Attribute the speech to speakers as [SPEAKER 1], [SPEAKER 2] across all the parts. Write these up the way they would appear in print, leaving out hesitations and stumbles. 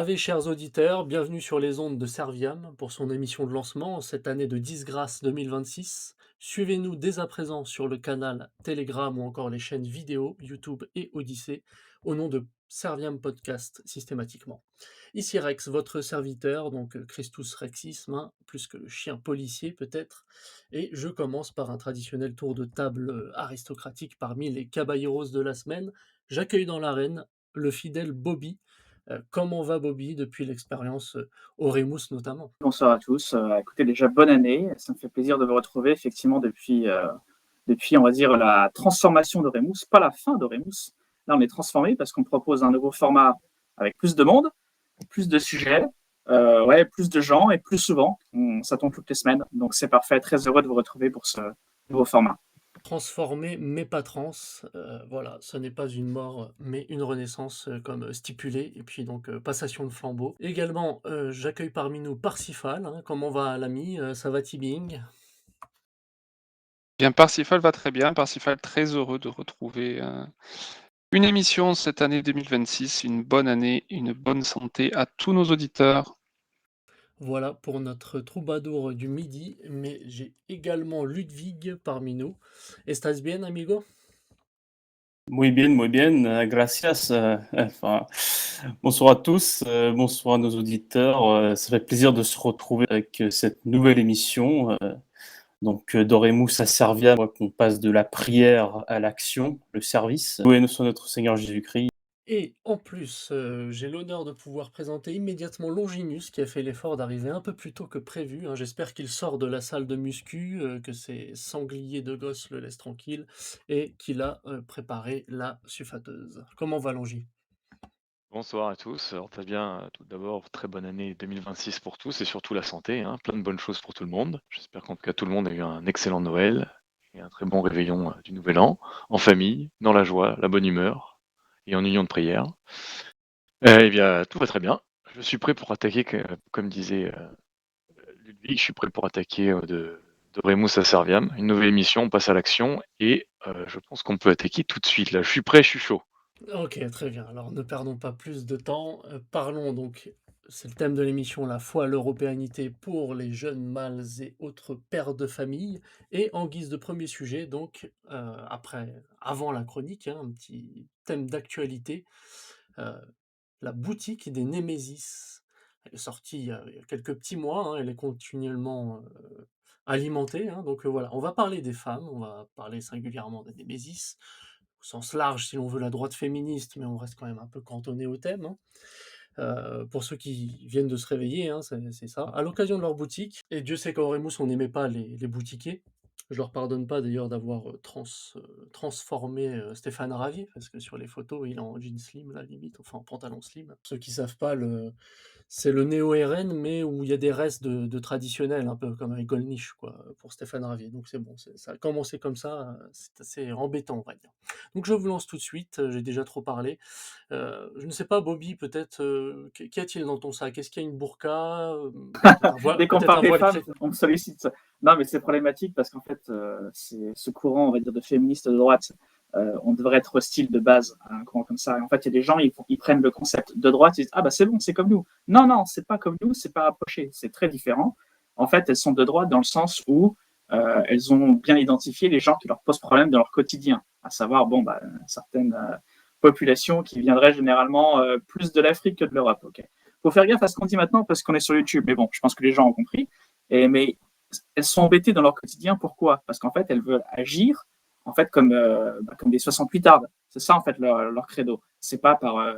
[SPEAKER 1] Ave, chers auditeurs, bienvenue sur les ondes de Serviam pour son émission de lancement en cette année de disgrâce 2026. Suivez-nous dès à présent sur le canal Telegram ou encore les chaînes vidéo YouTube et Odyssée au nom de Serviam Podcast systématiquement. Ici Rex, votre serviteur, donc Christus Rexisme, hein, plus que le chien policier peut-être, et je commence par un traditionnel tour de table aristocratique parmi les caballeros de la semaine. J'accueille dans l'arène le fidèle Bobby. Comment va Bobby depuis l'expérience Oremus notamment?
[SPEAKER 2] Bonsoir à tous. Écoutez, déjà bonne année. Ça me fait plaisir de vous retrouver effectivement depuis on va dire, la transformation de Remus, pas la fin de Remus. Là, on est transformé parce qu'on propose un nouveau format avec plus de monde, plus de sujets, ouais, plus de gens et plus souvent. Ça tombe toutes les semaines, donc c'est parfait. Très heureux de vous retrouver pour ce nouveau format.
[SPEAKER 1] Transformé mais pas trans, voilà, ce n'est pas une mort mais une renaissance comme stipulé, et puis donc passation de flambeau. Également, j'accueille parmi nous Parsifal, hein. Comment va l'ami? Ça va Tibing?
[SPEAKER 3] Bien, Parsifal va très bien. Parsifal très heureux de retrouver une émission cette année 2026, une bonne année, une bonne santé à tous nos auditeurs.
[SPEAKER 1] Voilà pour notre troubadour du midi, mais j'ai également Ludwig parmi nous. Estás bien, amigo?
[SPEAKER 4] Muy bien, gracias. Enfin, bonsoir à tous, bonsoir à nos auditeurs. Ça fait plaisir de se retrouver avec cette nouvelle émission. D'Oremus à Serviam, qu'on passe de la prière à l'action, le service. Loué nous soit notre Seigneur Jésus-Christ.
[SPEAKER 1] Et en plus, j'ai l'honneur de pouvoir présenter immédiatement Longinus qui a fait l'effort d'arriver un peu plus tôt que prévu, hein. J'espère qu'il sort de la salle de muscu, que ses sangliers de gosse le laissent tranquille et qu'il a, préparé la suffateuse. Comment va Longi?
[SPEAKER 5] Bonsoir à tous. Alors très bien, tout d'abord, très bonne année 2026 pour tous et surtout la santé, hein, plein de bonnes choses pour tout le monde. J'espère qu'en tout cas tout le monde a eu un excellent Noël et un très bon réveillon du Nouvel An, en famille, dans la joie, la bonne humeur et en union de prière. Eh bien, tout va très bien. Je suis prêt pour attaquer, comme disait Ludwig, je suis prêt pour attaquer de Remus à Serviam. Une nouvelle émission, on passe à l'action et je pense qu'on peut attaquer tout de suite. Là, je suis prêt, je suis chaud.
[SPEAKER 1] OK, très bien. Alors ne perdons pas plus de temps, parlons donc, c'est le thème de l'émission, la foi à l'européanité pour les jeunes mâles et autres pères de famille, et en guise de premier sujet donc, avant la chronique, hein, un petit thème d'actualité, heu, la boutique des Némésis. Elle est sortie il y a quelques petits mois, hein, elle est continuellement, alimentée, hein, donc voilà. On va parler des femmes, on va parler singulièrement des Némésis, au sens large si l'on veut la droite féministe, mais on reste quand même un peu cantonné au thème, hein. Pour ceux qui viennent de se réveiller, hein, c'est ça. À l'occasion de leur boutique, et Dieu sait qu'à Oremus on n'aimait pas les boutiquiers. Je leur pardonne pas d'ailleurs d'avoir transformé Stéphane Ravier, parce que sur les photos il est en jean slim, la limite, enfin en pantalon slim. Ceux qui savent pas, c'est le néo-RN, mais où il y a des restes de traditionnel, un peu comme avec Gollnisch, quoi, pour Stéphane Ravier. Donc c'est bon, ça a commencé comme ça, c'est assez embêtant, on va dire. Donc je vous lance tout de suite, j'ai déjà trop parlé. Je ne sais pas, Bobby, peut-être, qu'y a-t-il dans ton sac? Est-ce qu'il y a une burqa?
[SPEAKER 2] Dès qu'on
[SPEAKER 1] Peut-être
[SPEAKER 2] parle
[SPEAKER 1] un
[SPEAKER 2] des
[SPEAKER 1] voile
[SPEAKER 2] femmes,
[SPEAKER 1] chrétien?
[SPEAKER 2] on me sollicite. Non, mais c'est problématique parce qu'en fait, c'est ce courant, on va dire, de féministes de droite, on devrait être hostile de base à un courant comme ça. Et en fait, il y a des gens, ils prennent le concept de droite, ils disent ah bah c'est bon, c'est comme nous. Non, non, c'est pas comme nous, c'est pas rapproché, c'est très différent. En fait, elles sont de droite dans le sens où elles ont bien identifié les gens qui leur posent problème dans leur quotidien, à savoir bon bah certaines populations qui viendraient généralement plus de l'Afrique que de l'Europe. Ok. Faut faire gaffe à ce qu'on dit maintenant parce qu'on est sur YouTube. Mais bon, je pense que les gens ont compris. Mais elles sont embêtées dans leur quotidien. Pourquoi? Parce qu'en fait, elles veulent agir en fait comme des 68 tardes. C'est ça en fait leur credo. C'est pas par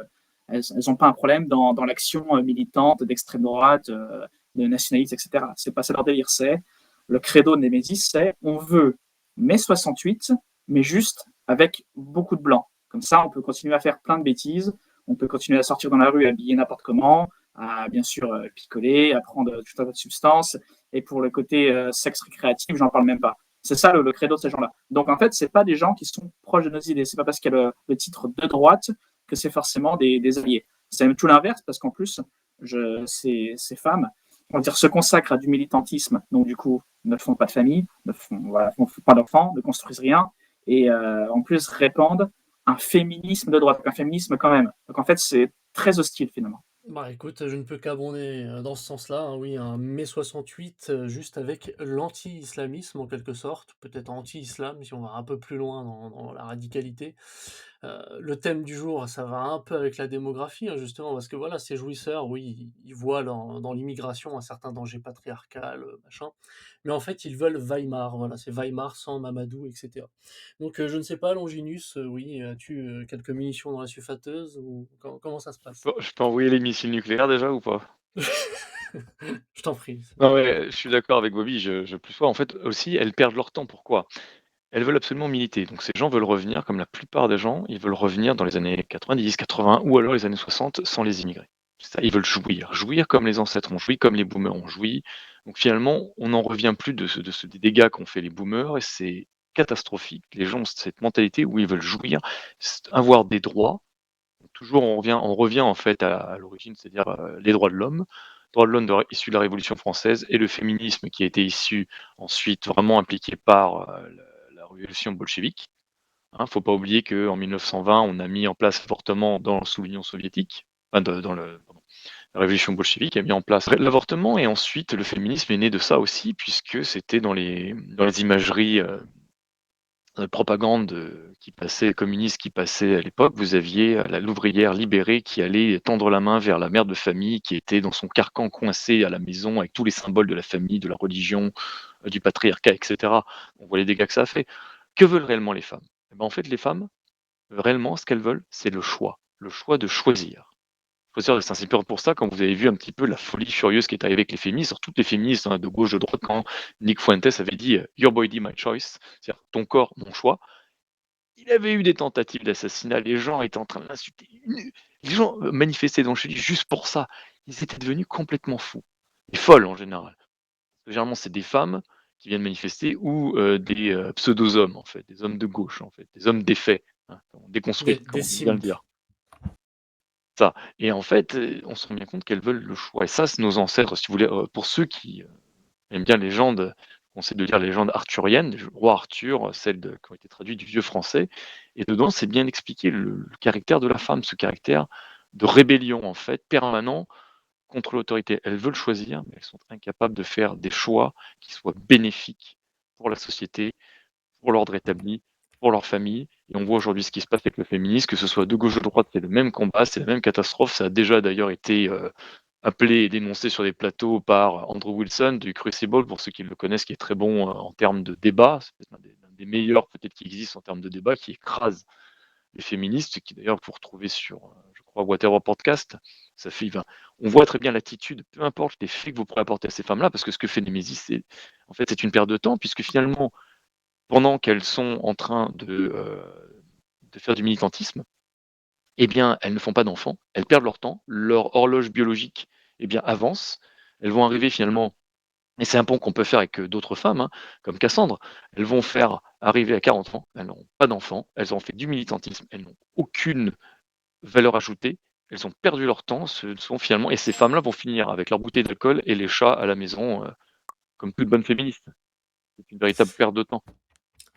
[SPEAKER 2] elles n'ont pas un problème dans l'action militante d'extrême droite, de nationalistes, etc. C'est pas ça leur délire. C'est le credo de Nemesis, c'est on veut mai 68, mais juste avec beaucoup de blanc. Comme ça, on peut continuer à faire plein de bêtises, on peut continuer à sortir dans la rue habillé n'importe comment, à bien sûr picoler, à prendre tout un tas de substances. Et pour le côté sexe récréatif, j'en parle même pas. C'est ça le credo de ces gens-là. Donc en fait, c'est pas des gens qui sont proches de nos idées. C'est pas parce qu'il y a le titre de droite que c'est forcément des alliés. C'est même tout l'inverse parce qu'en plus, ces femmes, on va dire, se consacrent à du militantisme. Donc du coup, ne font pas de famille, ne font pas d'enfants, ne construisent rien, et en plus répandent un féminisme de droite, un féminisme quand même. Donc en fait, c'est très hostile finalement.
[SPEAKER 1] Bah, écoute, je ne peux qu'abonder, dans ce sens-là, hein, oui, un mai 68, juste avec l'anti-islamisme en quelque sorte, peut-être anti-islam si on va un peu plus loin dans la radicalité. Le thème du jour, ça va un peu avec la démographie, hein, justement, parce que voilà, ces jouisseurs, oui, ils voient dans l'immigration un certain danger patriarcal, machin, mais en fait, ils veulent Weimar, voilà, c'est Weimar sans Mamadou et cetera. Donc je ne sais pas, Longinus, oui, as-tu, quelques munitions dans la suffateuse ou comment ça se passe?
[SPEAKER 5] Je peux envoyer les missiles nucléaires déjà ou pas?
[SPEAKER 1] Je t'en prie.
[SPEAKER 5] Non, ouais, je suis d'accord avec Bobby, je plus sois. En fait, aussi, elles perdent leur temps. Pourquoi? Elles veulent absolument militer. Donc ces gens veulent revenir, comme la plupart des gens, ils veulent revenir dans les années 90, 80 ou alors les années 60 sans les immigrés. C'est ça, ils veulent jouir. Jouir comme les ancêtres ont joui, comme les boomers ont joui. Donc finalement, on n'en revient plus des dégâts qu'ont fait les boomers et c'est catastrophique. Les gens ont cette mentalité où ils veulent jouir, avoir des droits. Toujours, on revient en fait à l'origine, c'est-à-dire les droits de l'homme. Droits de l'homme issus de la Révolution française et le féminisme qui a été issu ensuite vraiment impliqué par la révolution bolchevique. Hein, faut pas oublier qu'en 1920, on a mis en place l'avortement sous l'Union soviétique, enfin, la révolution bolchevique a mis en place l'avortement et ensuite le féminisme est né de ça aussi puisque c'était dans les imageries propagande qui passait, communiste qui passait à l'époque, vous aviez l'ouvrière libérée qui allait tendre la main vers la mère de famille qui était dans son carcan coincé à la maison avec tous les symboles de la famille, de la religion, du patriarcat, etc. On voit les dégâts que ça a fait. Que veulent réellement les femmes? Eh ben, en fait, les femmes, réellement, ce qu'elles veulent, c'est le choix de choisir. C'est pour ça, quand vous avez vu un petit peu la folie furieuse qui est arrivée avec les féministes, sur toutes les féministes hein, de gauche, de droite, quand Nick Fuentes avait dit Your body, my choice, c'est-à-dire ton corps, mon choix, il avait eu des tentatives d'assassinat, les gens étaient en train de l'insulter. Les gens manifestaient dans chez lui juste pour ça. Ils étaient devenus complètement fous. Et folles en général. Généralement, c'est des femmes qui viennent manifester ou des pseudo-hommes, en fait, des hommes de gauche, en fait, des hommes défaits, hein, déconstruits,
[SPEAKER 1] Des
[SPEAKER 5] comme on aime bien le
[SPEAKER 1] simps.
[SPEAKER 5] dire. Ça. Et en fait, on se rend bien compte qu'elles veulent le choix. Et ça, c'est nos ancêtres, si vous voulez, pour ceux qui aiment bien les légendes, on sait de lire les légendes arthuriennes, le roi Arthur, qui ont été traduites du vieux français. Et dedans, c'est bien expliqué le caractère de la femme, ce caractère de rébellion, en fait, permanent contre l'autorité. Elles veulent choisir, mais elles sont incapables de faire des choix qui soient bénéfiques pour la société, pour l'ordre établi, pour leur famille. Et on voit aujourd'hui ce qui se passe avec le féminisme, que ce soit de gauche ou de droite, c'est le même combat, c'est la même catastrophe. Ça a déjà d'ailleurs été appelé et dénoncé sur des plateaux par Andrew Wilson du Crucible, pour ceux qui le connaissent, qui est très bon en termes de débat. C'est peut-être un des meilleurs peut-être qui existent en termes de débat, qui écrase les féministes, qui d'ailleurs vous retrouvez sur, je crois, Whatever Podcast. Ça fait, ben, on voit très bien l'attitude, peu importe les faits que vous pourrez apporter à ces femmes-là, parce que ce que fait Nemesis, c'est une perte de temps, puisque finalement, pendant qu'elles sont en train de faire du militantisme, eh bien, elles ne font pas d'enfants, elles perdent leur temps, leur horloge biologique eh bien, avance, elles vont arriver finalement, et c'est un pont qu'on peut faire avec d'autres femmes, hein, comme Cassandre, elles vont faire arriver à 40 ans, elles n'ont pas d'enfants, elles ont fait du militantisme, elles n'ont aucune valeur ajoutée, elles ont perdu leur temps, ce sont finalement, et ces femmes-là vont finir avec leur bouteille d'alcool et les chats à la maison, comme toute bonne féministe. C'est une véritable perte de temps.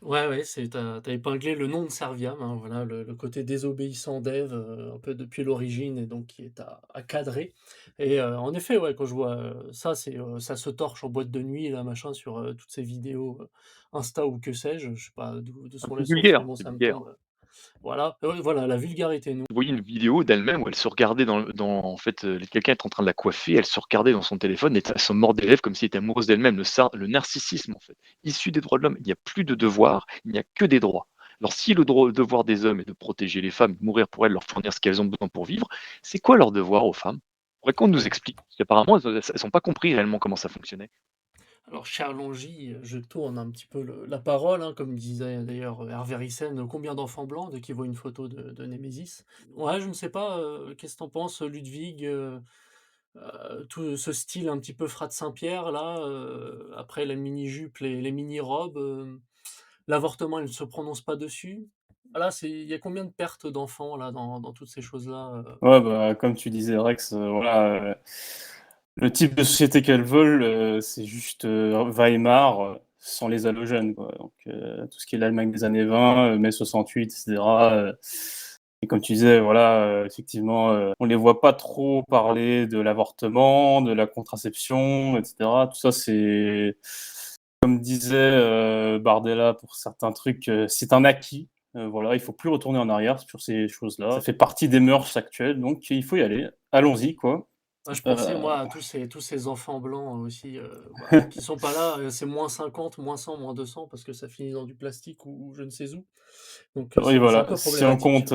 [SPEAKER 1] Ouais, ouais, tu épinglé le nom de Serviam, hein, voilà, le côté désobéissant d'Ève, un peu depuis l'origine et donc qui est à cadrer et en effet, ouais, quand je vois, ça, ça se torche en boîte de nuit là, machin, sur, toutes ces vidéos, Insta ou que sais-je, je sais pas d'où
[SPEAKER 5] Ah,
[SPEAKER 1] sont les
[SPEAKER 5] c'est
[SPEAKER 1] sources, mais
[SPEAKER 5] vulgaire,
[SPEAKER 1] bon,
[SPEAKER 5] c'est
[SPEAKER 1] ça me
[SPEAKER 5] vulgaire.
[SPEAKER 1] tombe, voilà, ouais, voilà, la vulgarité, nous.
[SPEAKER 5] Je voyais une vidéo d'elle-même où elle se regardait en fait, quelqu'un est en train de la coiffer, elle se regardait dans son téléphone et elle se mordait les lèvres comme si elle était amoureuse d'elle-même, le narcissisme en fait. Issu des droits de l'homme, il n'y a plus de devoirs, il n'y a que des droits. Alors si le devoir des hommes est de protéger les femmes, de mourir pour elles, leur fournir ce qu'elles ont besoin pour vivre, c'est quoi leur devoir aux femmes? Faudrait qu'on nous explique. Parce qu'apparemment, elles n'ont pas compris réellement comment ça fonctionnait.
[SPEAKER 1] Alors, cher Longy, je tourne un petit peu la parole, hein, comme disait d'ailleurs Hervé Ryssen, combien d'enfants blancs dès qu'ils voient une photo de Némésis? Ouais, je ne sais pas, qu'est-ce que t'en penses, Ludwig, tout ce style un petit peu Frat Saint-Pierre là, après la mini-jupe, les mini-robes, l'avortement, il ne se prononce pas dessus. Voilà, il y a combien de pertes d'enfants là dans toutes ces choses-là?
[SPEAKER 4] Ouais, bah, comme tu disais, Rex, voilà, le type de société qu'elles veulent, c'est juste Weimar sans les halogènes, quoi. Donc, tout ce qui est l'Allemagne des années 20, mai 68, etc. Et comme tu disais, voilà, effectivement, on les voit pas trop parler de l'avortement, de la contraception, etc. Tout ça, c'est, comme disait Bardella pour certains trucs, c'est un acquis. Voilà, il faut plus retourner en arrière sur ces choses-là. Ça fait partie des mœurs actuelles, donc il faut y aller. Allons-y, quoi.
[SPEAKER 1] Moi, je pensais,
[SPEAKER 4] Euh,
[SPEAKER 1] moi, à tous ces enfants blancs aussi, bah, qui sont pas là, c'est -50, -100, -200 parce que ça finit dans du plastique ou je ne sais où. Donc
[SPEAKER 4] Oui,
[SPEAKER 1] c'est un
[SPEAKER 4] voilà.
[SPEAKER 1] peu problématique.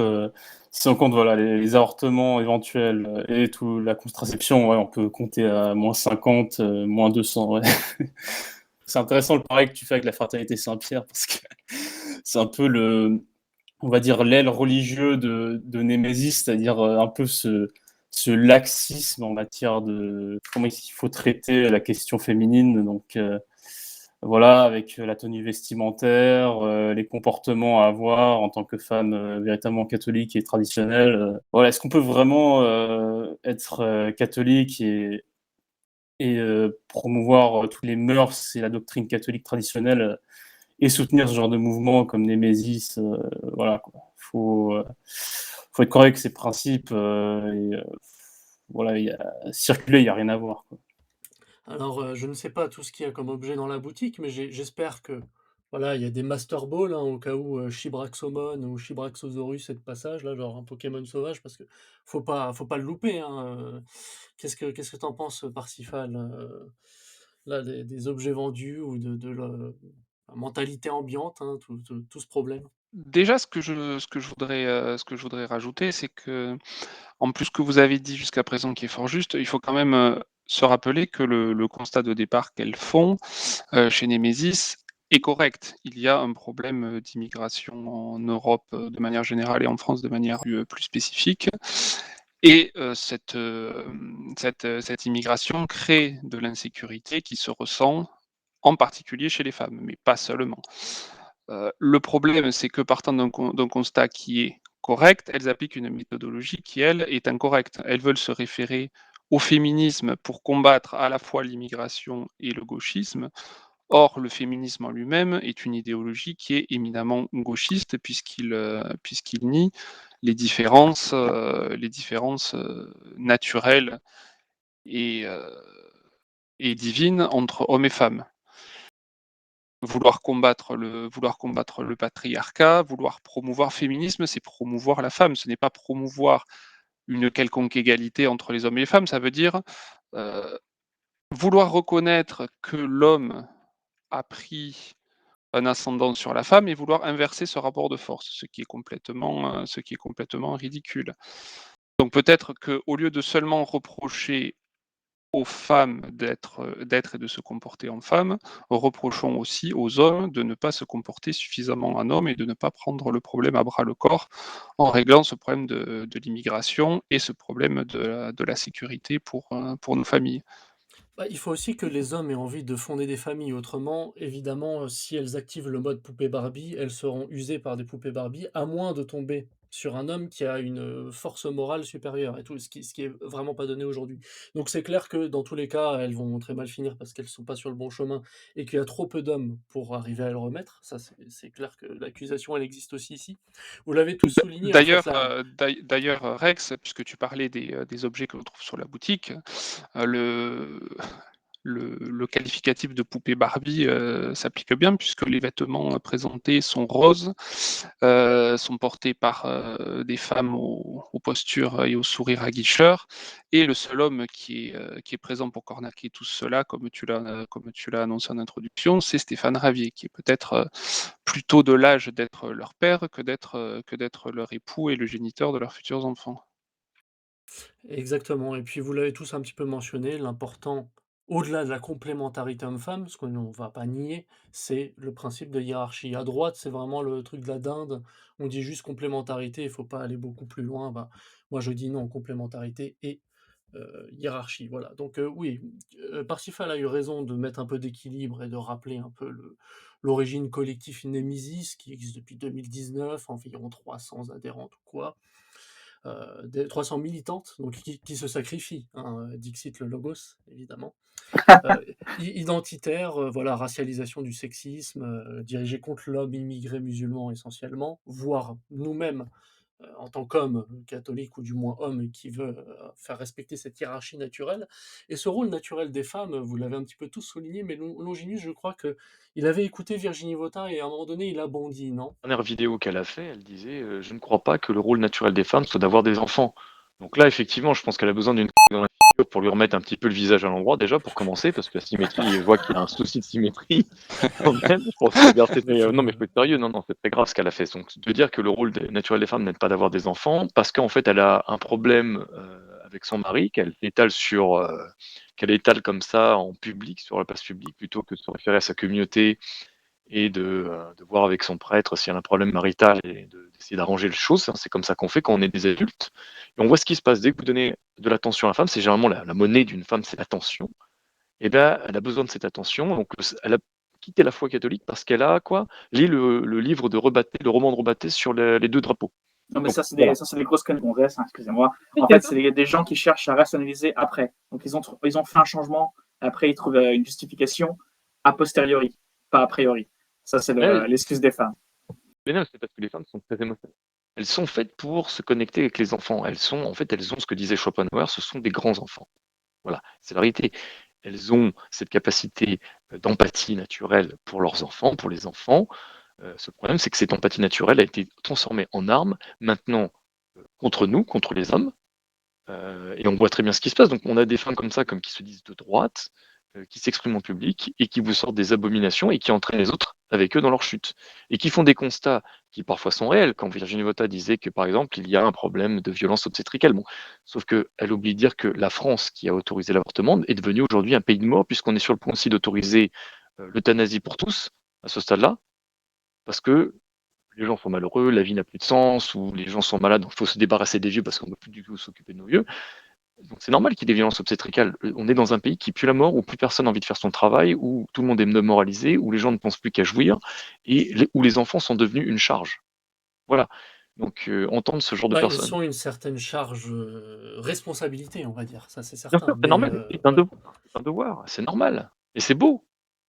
[SPEAKER 4] Si on compte voilà, les avortements éventuels et tout, la contraception, ouais, on peut compter à -50, -200. Ouais. C'est intéressant le pareil que tu fais avec la fraternité Saint-Pierre parce que c'est un peu on va dire, l'aile religieux de Némésis, c'est-à-dire un peu ce laxisme en matière de comment il faut traiter la question féminine. Donc, voilà, avec la tenue vestimentaire, les comportements à avoir en tant que femme véritablement catholique et traditionnelle. Voilà, est-ce qu'on peut vraiment être catholique et promouvoir toutes les mœurs et la doctrine catholique traditionnelle et soutenir ce genre de mouvement comme Némésis? Voilà, quoi. Faut être correct avec ses principes. Voilà, circuler, il n'y a rien à voir, quoi.
[SPEAKER 1] Alors, je ne sais pas tout ce qu'il y a comme objet dans la boutique, mais j'espère que, voilà, il y a des Master Ball, hein, au cas où, Chibraxomon ou Chibraxosaurus est de passage, là, genre un Pokémon sauvage, parce que faut pas le louper, hein, qu'est-ce que tu en penses, Parsifal, là, des objets vendus ou de la mentalité ambiante, hein, tout ce problème?
[SPEAKER 3] Déjà, ce que je voudrais rajouter, c'est que, en plus que vous avez dit jusqu'à présent qui est fort juste, il faut quand même se rappeler que le constat de départ qu'elles font chez Nemesis est correct. Il y a un problème d'immigration en Europe de manière générale et en France de manière plus spécifique. Et cette immigration crée de l'insécurité qui se ressent en particulier chez les femmes, mais pas seulement. Le problème, c'est que partant d'un constat qui est correct, elles appliquent une méthodologie qui, elle, est incorrecte. Elles veulent se référer au féminisme pour combattre à la fois l'immigration et le gauchisme. Or, le féminisme en lui-même est une idéologie qui est éminemment gauchiste puisqu'il nie les différences naturelles et, euh, et divines entre hommes et femmes. Vouloir combattre le patriarcat, vouloir promouvoir le féminisme, c'est promouvoir la femme. Ce n'est pas promouvoir une quelconque égalité entre les hommes et les femmes. Ça veut dire euh, vouloir reconnaître que l'homme a pris un ascendant sur la femme et vouloir inverser ce rapport de force, ce qui est complètement ridicule. Donc peut-être qu'au lieu de seulement reprocher aux femmes d'être et de se comporter en femmes, reprochons aussi aux hommes de ne pas se comporter suffisamment en homme et de ne pas prendre le problème à bras le corps en réglant ce problème de l'immigration et ce problème de la sécurité pour nos familles.
[SPEAKER 1] Bah, il faut aussi que les hommes aient envie de fonder des familles. Autrement, évidemment, si elles activent le mode poupée Barbie, elles seront usées par des poupées Barbie, à moins de tomber sur un homme qui a une force morale supérieure et tout, ce qui est vraiment pas donné aujourd'hui. Donc c'est clair que dans tous les cas, elles vont très mal finir parce qu'elles sont pas sur le bon chemin et qu'il y a trop peu d'hommes pour arriver à le remettre. Ça, c'est clair que l'accusation, elle existe aussi ici. Vous l'avez tous souligné, en fait, là.
[SPEAKER 3] D'ailleurs, Rex, puisque tu parlais des objets que l'on trouve sur la boutique, euh, le, le qualificatif de poupée Barbie s'applique bien puisque les vêtements présentés sont roses, sont portés par des femmes aux postures et aux sourires aguicheurs, et le seul homme qui est présent pour cornaquer tout cela, comme tu l'as annoncé en introduction, c'est Stéphane Ravier, qui est peut-être plutôt de l'âge d'être leur père que d'être leur époux et le géniteur de leurs futurs enfants.
[SPEAKER 1] Exactement et puis vous l'avez tous un petit peu mentionné, l'important, au-delà de la complémentarité homme-femme, ce qu'on ne va pas nier, c'est le principe de hiérarchie. À droite, c'est vraiment le truc de la dinde, on dit juste complémentarité, il faut pas aller beaucoup plus loin. Bah, moi je dis non, complémentarité et hiérarchie, voilà. Donc oui, Parsifal a eu raison de mettre un peu d'équilibre et de rappeler un peu l'origine collectif Némésis qui existe depuis 2019, environ 300 adhérentes ou quoi. Des 300 militantes donc qui se sacrifient, hein, dixit le logos, évidemment. Identitaire, voilà, racialisation du sexisme, dirigé contre l'homme immigré musulman essentiellement, voire nous-mêmes, en tant qu'homme catholique ou du moins homme qui veut faire respecter cette hiérarchie naturelle. Et ce rôle naturel des femmes, vous l'avez un petit peu tous souligné, mais Longinus, je crois qu'il avait écouté Virginie Vautrin et à un moment donné, il a bondi, non?
[SPEAKER 5] Dernière vidéo qu'elle a fait, elle disait Je ne crois pas que le rôle naturel des femmes soit d'avoir des enfants. Donc là, effectivement, je pense qu'elle a besoin d'une dans la figure pour lui remettre un petit peu le visage à l'endroit, déjà, pour commencer, parce que la symétrie, je vois qu'il y a un souci de symétrie quand même. Je pense que regarde, non, mais faut être sérieux, non, non, c'est très grave ce qu'elle a fait. Donc, de dire que le rôle naturel des femmes n'est pas d'avoir des enfants, parce qu'en fait, elle a un problème avec son mari qu'elle étale comme ça en public, sur la place publique, plutôt que de se référer à sa communauté et de voir avec son prêtre s'il y a un problème marital et d'essayer d'arranger les choses. Hein. C'est comme ça qu'on fait quand on est des adultes. Et on voit ce qui se passe. Dès que vous donnez de l'attention à la femme, c'est généralement la monnaie d'une femme, c'est l'attention. Et bien, elle a besoin de cette attention. Donc, elle a quitté la foi catholique parce qu'elle a quoi lit le livre de Rebatté, le roman de Rebatté sur les deux drapeaux.
[SPEAKER 2] Non, mais
[SPEAKER 5] Donc,
[SPEAKER 2] ça, c'est
[SPEAKER 5] voilà.
[SPEAKER 2] des grosses conneries, excusez-moi. En fait, c'est des gens qui cherchent à rationaliser après. Donc, ils ont fait un changement, après, ils trouvent une justification a posteriori, pas a priori. Ça, c'est
[SPEAKER 5] Mais,
[SPEAKER 2] l'excuse des femmes.
[SPEAKER 5] mais non, c'est parce que les femmes sont très émotionnelles. Elles sont faites pour se connecter avec les enfants. Elles ont ce que disait Schopenhauer, ce sont des grands enfants. Voilà, c'est la réalité. Elles ont cette capacité d'empathie naturelle pour leurs enfants, pour les enfants. Ce problème, c'est que cette empathie naturelle a été transformée en arme, maintenant, contre nous, contre les hommes. Et on voit très bien ce qui se passe. Donc on a des femmes comme ça, comme qui se disent de droite, qui s'expriment en public et qui vous sortent des abominations et qui entraînent les autres avec eux dans leur chute. Et qui font des constats qui parfois sont réels. Quand Virginie Vota disait que par exemple il y a un problème de violence obstétricale, bon, sauf qu'elle oublie de dire que la France, qui a autorisé l'avortement, est devenue aujourd'hui un pays de mort puisqu'on est sur le point aussi d'autoriser l'euthanasie pour tous à ce stade-là, parce que les gens sont malheureux, la vie n'a plus de sens, ou les gens sont malades, donc il faut se débarrasser des vieux parce qu'on ne peut plus du tout s'occuper de nos vieux. Donc c'est normal qu'il y ait des violences obstétricales. On est dans un pays qui pue la mort, où plus personne n'a envie de faire son travail, où tout le monde est démoralisé, où les gens ne pensent plus qu'à jouir, et où les enfants sont devenus une charge. Voilà. Donc entendre ce genre de
[SPEAKER 1] Bah, ils
[SPEAKER 5] personnes.
[SPEAKER 1] sont une certaine charge, responsabilité, on va dire, ça c'est
[SPEAKER 5] Bien
[SPEAKER 1] certain,
[SPEAKER 5] sûr, c'est
[SPEAKER 1] mais
[SPEAKER 5] normal, c'est un
[SPEAKER 1] ouais.
[SPEAKER 5] devoir, c'est un devoir, c'est normal. Et c'est beau,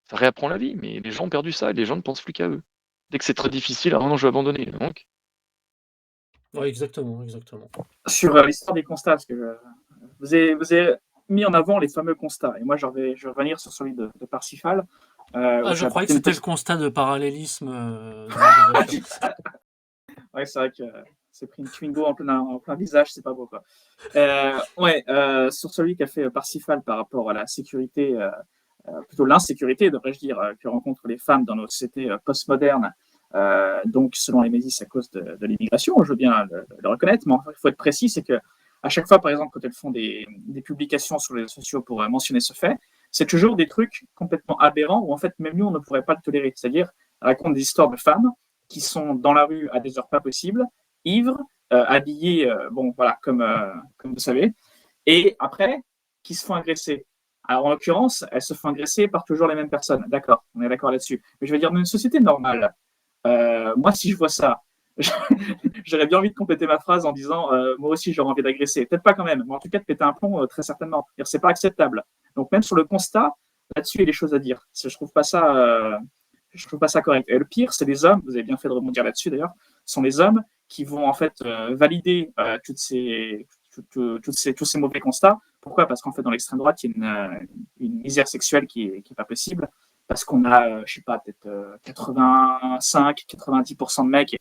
[SPEAKER 5] ça réapprend la vie, mais les gens ont perdu ça, et les gens ne pensent plus qu'à eux. Dès que c'est très difficile, ah non, je vais abandonner. Donc,
[SPEAKER 1] Ouais, exactement, exactement.
[SPEAKER 2] Sur l'histoire des constats, parce que vous avez mis en avant les fameux constats. Et moi, je vais revenir sur celui de Parsifal.
[SPEAKER 1] Ah,
[SPEAKER 2] Où
[SPEAKER 1] je
[SPEAKER 2] j'ai
[SPEAKER 1] croyais que
[SPEAKER 2] apporté une
[SPEAKER 1] c'était le
[SPEAKER 2] petite...
[SPEAKER 1] constat de parallélisme, de voiture.
[SPEAKER 2] Ouais, c'est vrai que c'est pris une Twingo en plein visage, c'est pas beau, quoi. Sur celui qu'a fait Parsifal par rapport à la sécurité, plutôt l'insécurité, devrais-je dire, que rencontrent les femmes dans nos sociétés postmodernes, donc selon les Mésis à cause de l'immigration, je veux bien le reconnaître, mais il faut être précis, c'est que à chaque fois, par exemple, quand elles font des publications sur les réseaux sociaux pour mentionner ce fait, c'est toujours des trucs complètement aberrants où en fait même nous on ne pourrait pas le tolérer. C'est-à-dire, elles racontent des histoires de femmes qui sont dans la rue à des heures pas possibles, ivres, habillées, bon voilà, comme vous savez, et après qui se font agresser. Alors en l'occurrence, elles se font agresser par toujours les mêmes personnes. D'accord, on est d'accord là-dessus. Mais je veux dire, dans une société normale, moi si je vois ça, j'aurais bien envie de compléter ma phrase en disant moi aussi j'aurais envie d'agresser. Peut-être pas quand même, mais en tout cas de péter un plomb très certainement. C'est pas acceptable. Donc même sur le constat, là-dessus il y a des choses à dire. Je trouve pas ça correct. Et le pire, c'est les hommes. Vous avez bien fait de rebondir là-dessus d'ailleurs. Ce sont les hommes qui vont en fait valider tous ces mauvais constats. Pourquoi? Parce qu'en fait dans l'extrême droite il y a une misère sexuelle qui est pas possible. Parce qu'on a, je sais pas, peut-être 85-90% de mecs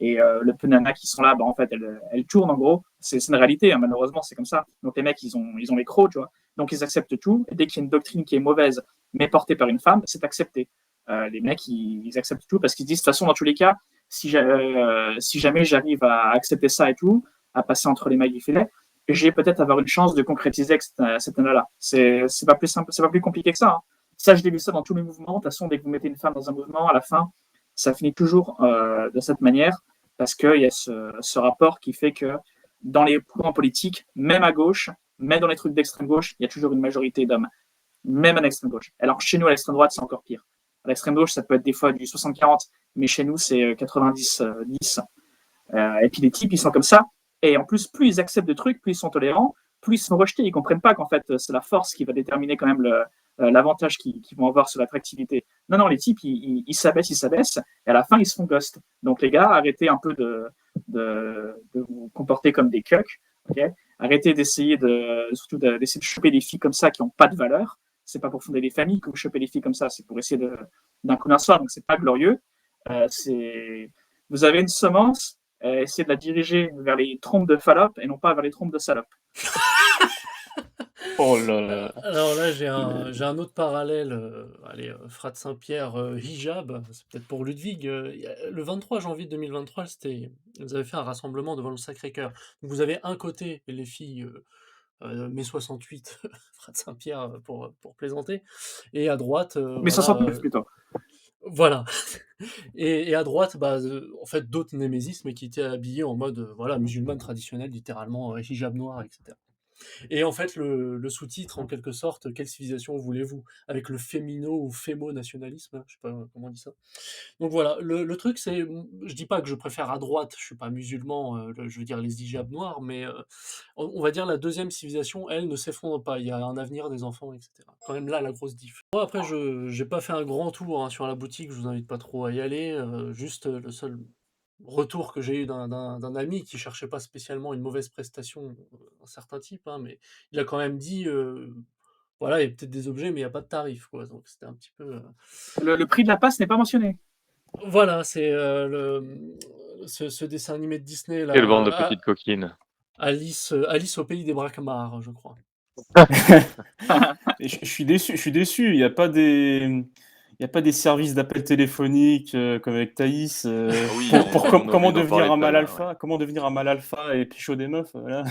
[SPEAKER 2] et le peu nana qui sont là, bah, en fait, elles tournent en gros. C'est une réalité, hein, malheureusement, c'est comme ça. Donc les mecs, ils ont les crocs, tu vois. Donc ils acceptent tout. Et dès qu'il y a une doctrine qui est mauvaise, mais portée par une femme, c'est accepté. Les mecs, ils acceptent tout parce qu'ils disent, de toute façon, dans tous les cas, si jamais j'arrive à accepter ça et tout, à passer entre les mailles du filet, j'ai peut-être avoir une chance de concrétiser cette nana-là. C'est pas plus simple, c'est pas plus compliqué que ça. Hein. Ça, je l'ai vu ça dans tous les mouvements. De toute façon, dès que vous mettez une femme dans un mouvement, à la fin, ça finit toujours de cette manière parce qu'il y a ce rapport qui fait que dans les courants politiques, même à gauche, même dans les trucs d'extrême gauche, il y a toujours une majorité d'hommes, même à l'extrême gauche. Alors chez nous, à l'extrême droite, c'est encore pire. À l'extrême gauche, ça peut être des fois du 60-40, mais chez nous, c'est 90-10. Et puis les types, ils sont comme ça. Et en plus, plus ils acceptent de trucs, plus ils sont tolérants, plus ils sont rejetés. Ils comprennent pas qu'en fait, c'est la force qui va déterminer quand même l'avantage qu'ils vont avoir sur l'attractivité. Non, les types, ils s'abaissent, et à la fin, ils se font ghost. Donc les gars, arrêtez un peu de vous comporter comme des cucks, ok? Arrêtez d'essayer d'essayer de choper des filles comme ça qui n'ont pas de valeur. C'est pas pour fonder des familles que vous chopez des filles comme ça, c'est pour essayer d'un coup d'un soir, donc c'est pas glorieux. Vous avez une semence, essayez de la diriger vers les trompes de Fallope et non pas vers les trompes de Salope.
[SPEAKER 4] Oh là là.
[SPEAKER 1] Alors là, j'ai un autre parallèle. Allez, Frat Saint-Pierre, hijab, c'est peut-être pour Ludwig. Le 23 janvier 2023, vous avez fait un rassemblement devant le Sacré-Cœur. Donc vous avez un côté les filles mai 68, Frat Saint-Pierre pour plaisanter, et à droite,
[SPEAKER 2] Mais 69 plutôt.
[SPEAKER 1] voilà. Et à droite, en fait, d'autres némésis, mais qui étaient habillés en mode voilà, musulmane traditionnelle, littéralement, hijab noir, etc. Et en fait, le sous-titre, en quelque sorte, quelle civilisation voulez-vous? Avec le fémino ou fémo-nationalisme, hein, je sais pas comment on dit ça. Donc voilà, le truc, c'est, je dis pas que je préfère à droite, je suis pas musulman, je veux dire les hijabs noirs, mais on va dire la deuxième civilisation, elle, ne s'effondre pas. Il y a un avenir des enfants, etc. Quand même là, la grosse diff. Moi, après, j'ai pas fait un grand tour sur la boutique, je vous invite pas trop à y aller. Juste le seul retour que j'ai eu d'un ami qui cherchait pas spécialement une mauvaise prestation, un certain type, hein, mais il a quand même dit, voilà, il y a peut-être des objets, mais il n'y a pas de tarif, quoi. Donc c'était un petit peu.
[SPEAKER 2] Le prix de la passe n'est pas mentionné.
[SPEAKER 1] Voilà, c'est ce dessin animé de Disney là.
[SPEAKER 5] Quelle bande de petites coquines.
[SPEAKER 1] Alice au pays des Braquemars, je crois.
[SPEAKER 4] Je suis déçu. Il n'y a pas des services d'appel téléphonique comme avec Thaïs
[SPEAKER 5] Oui,
[SPEAKER 4] pour
[SPEAKER 5] on
[SPEAKER 4] comment
[SPEAKER 5] oublie d'en
[SPEAKER 4] devenir
[SPEAKER 5] parler
[SPEAKER 4] un
[SPEAKER 5] tout à
[SPEAKER 4] mâle
[SPEAKER 5] l'heure,
[SPEAKER 4] alpha, comment devenir un mâle alpha et pichot des meufs. Voilà.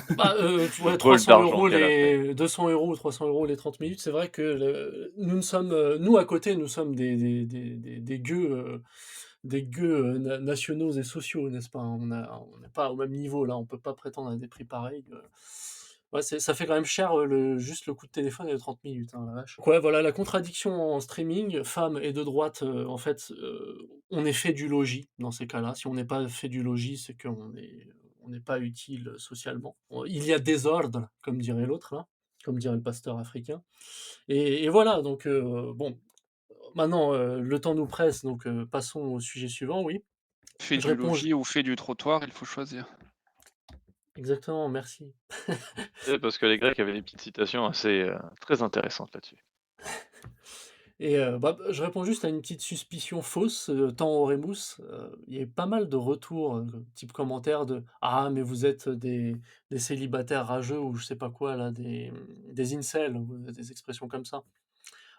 [SPEAKER 1] Tu vois,
[SPEAKER 5] Vol
[SPEAKER 1] 300
[SPEAKER 5] d'argent
[SPEAKER 1] euros
[SPEAKER 5] qu'elle a fait.
[SPEAKER 1] 200 euros ou 300 euros les 30 minutes. C'est vrai que nous à côté, nous sommes des gueux, nationaux et sociaux, n'est-ce pas? On n'est pas au même niveau là, on peut pas prétendre à des prix pareils. Ouais, ça fait quand même cher juste le coup de téléphone et les 30 minutes, hein, la vache. Donc ouais, voilà, la contradiction en streaming, femme et de droite, en fait, on est fait du logis dans ces cas-là. Si on n'est pas fait du logis, c'est qu'on n'est pas utile socialement. Il y a désordre, comme dirait l'autre, là, comme dirait le pasteur africain. Et voilà, donc bon, maintenant, le temps nous presse, donc passons au sujet suivant, oui.
[SPEAKER 3] Fait
[SPEAKER 1] Je
[SPEAKER 3] du
[SPEAKER 1] réponds,
[SPEAKER 3] logis ou fait du trottoir, il faut choisir.
[SPEAKER 1] exactement, merci.
[SPEAKER 5] Parce que les Grecs avaient des petites citations assez très intéressantes là-dessus.
[SPEAKER 1] Et je réponds juste à une petite suspicion fausse, tant Oremus, il y a eu pas mal de retours, type commentaire de: «Ah mais vous êtes des célibataires rageux» ou je sais pas quoi là, des incels ou des expressions comme ça.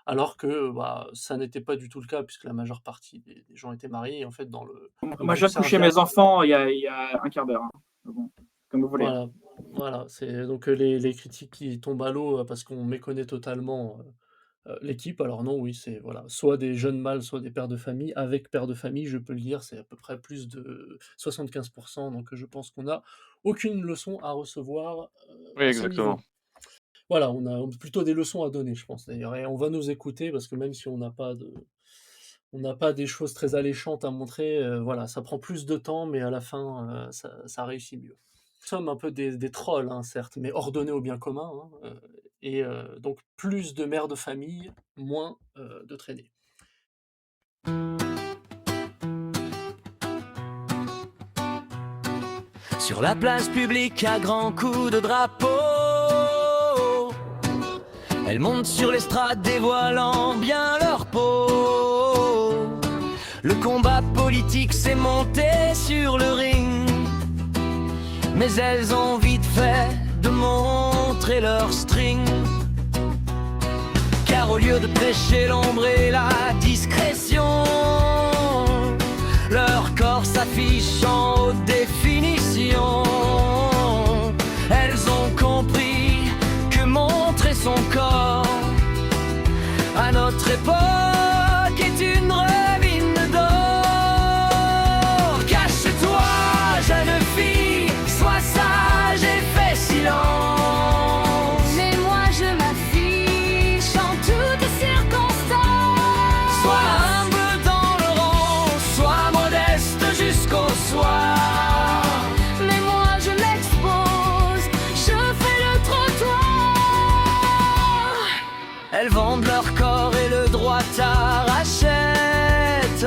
[SPEAKER 1] Alors que, ça n'était pas du tout le cas puisque la majeure partie des gens étaient mariés et en fait dans le
[SPEAKER 2] Moi,
[SPEAKER 1] groupe
[SPEAKER 2] je viens de coucher
[SPEAKER 1] serviable.
[SPEAKER 2] mes enfants il y a un quart d'heure. Hein. Bon, comme vous voulez.
[SPEAKER 1] Voilà, c'est donc les critiques qui tombent à l'eau, parce qu'on méconnaît totalement, l'équipe. Alors non, oui, c'est voilà, soit des jeunes mâles, soit des pères de famille. Avec pères de famille, je peux le dire, c'est à peu près plus de 75 donc je pense qu'on n'a aucune leçon à recevoir,
[SPEAKER 5] Oui,
[SPEAKER 1] à ce niveau.
[SPEAKER 5] exactement.
[SPEAKER 1] Voilà, on a plutôt des leçons à donner, je pense d'ailleurs et on va nous écouter parce que même si on n'a pas des choses très alléchantes à montrer, voilà, ça prend plus de temps mais à la fin, ça réussit mieux. Nous sommes un peu des trolls, hein, certes, mais ordonnés au bien commun, hein, et donc plus de mères de famille, moins, de traînées.
[SPEAKER 6] Sur la place publique à grands coups de drapeau, elles montent sur l'estrade dévoilant bien leur peau. Le combat politique s'est monté sur le ring, mais elles ont vite fait de montrer leur string. Car au lieu de prêcher l'ombre et la discrétion, leur corps s'affiche en haute définition. Elles ont compris que montrer son corps à notre époque est une ruine d'or. Cache-toi, jeune fille, sois sage et fais silence.
[SPEAKER 7] Mais moi je m'affiche en toutes circonstances.
[SPEAKER 6] Sois humble dans le rang, sois modeste jusqu'au soir.
[SPEAKER 7] Mais moi je m'expose, je fais le trottoir.
[SPEAKER 6] Elles vendent leur corps et le droit t'arrachette.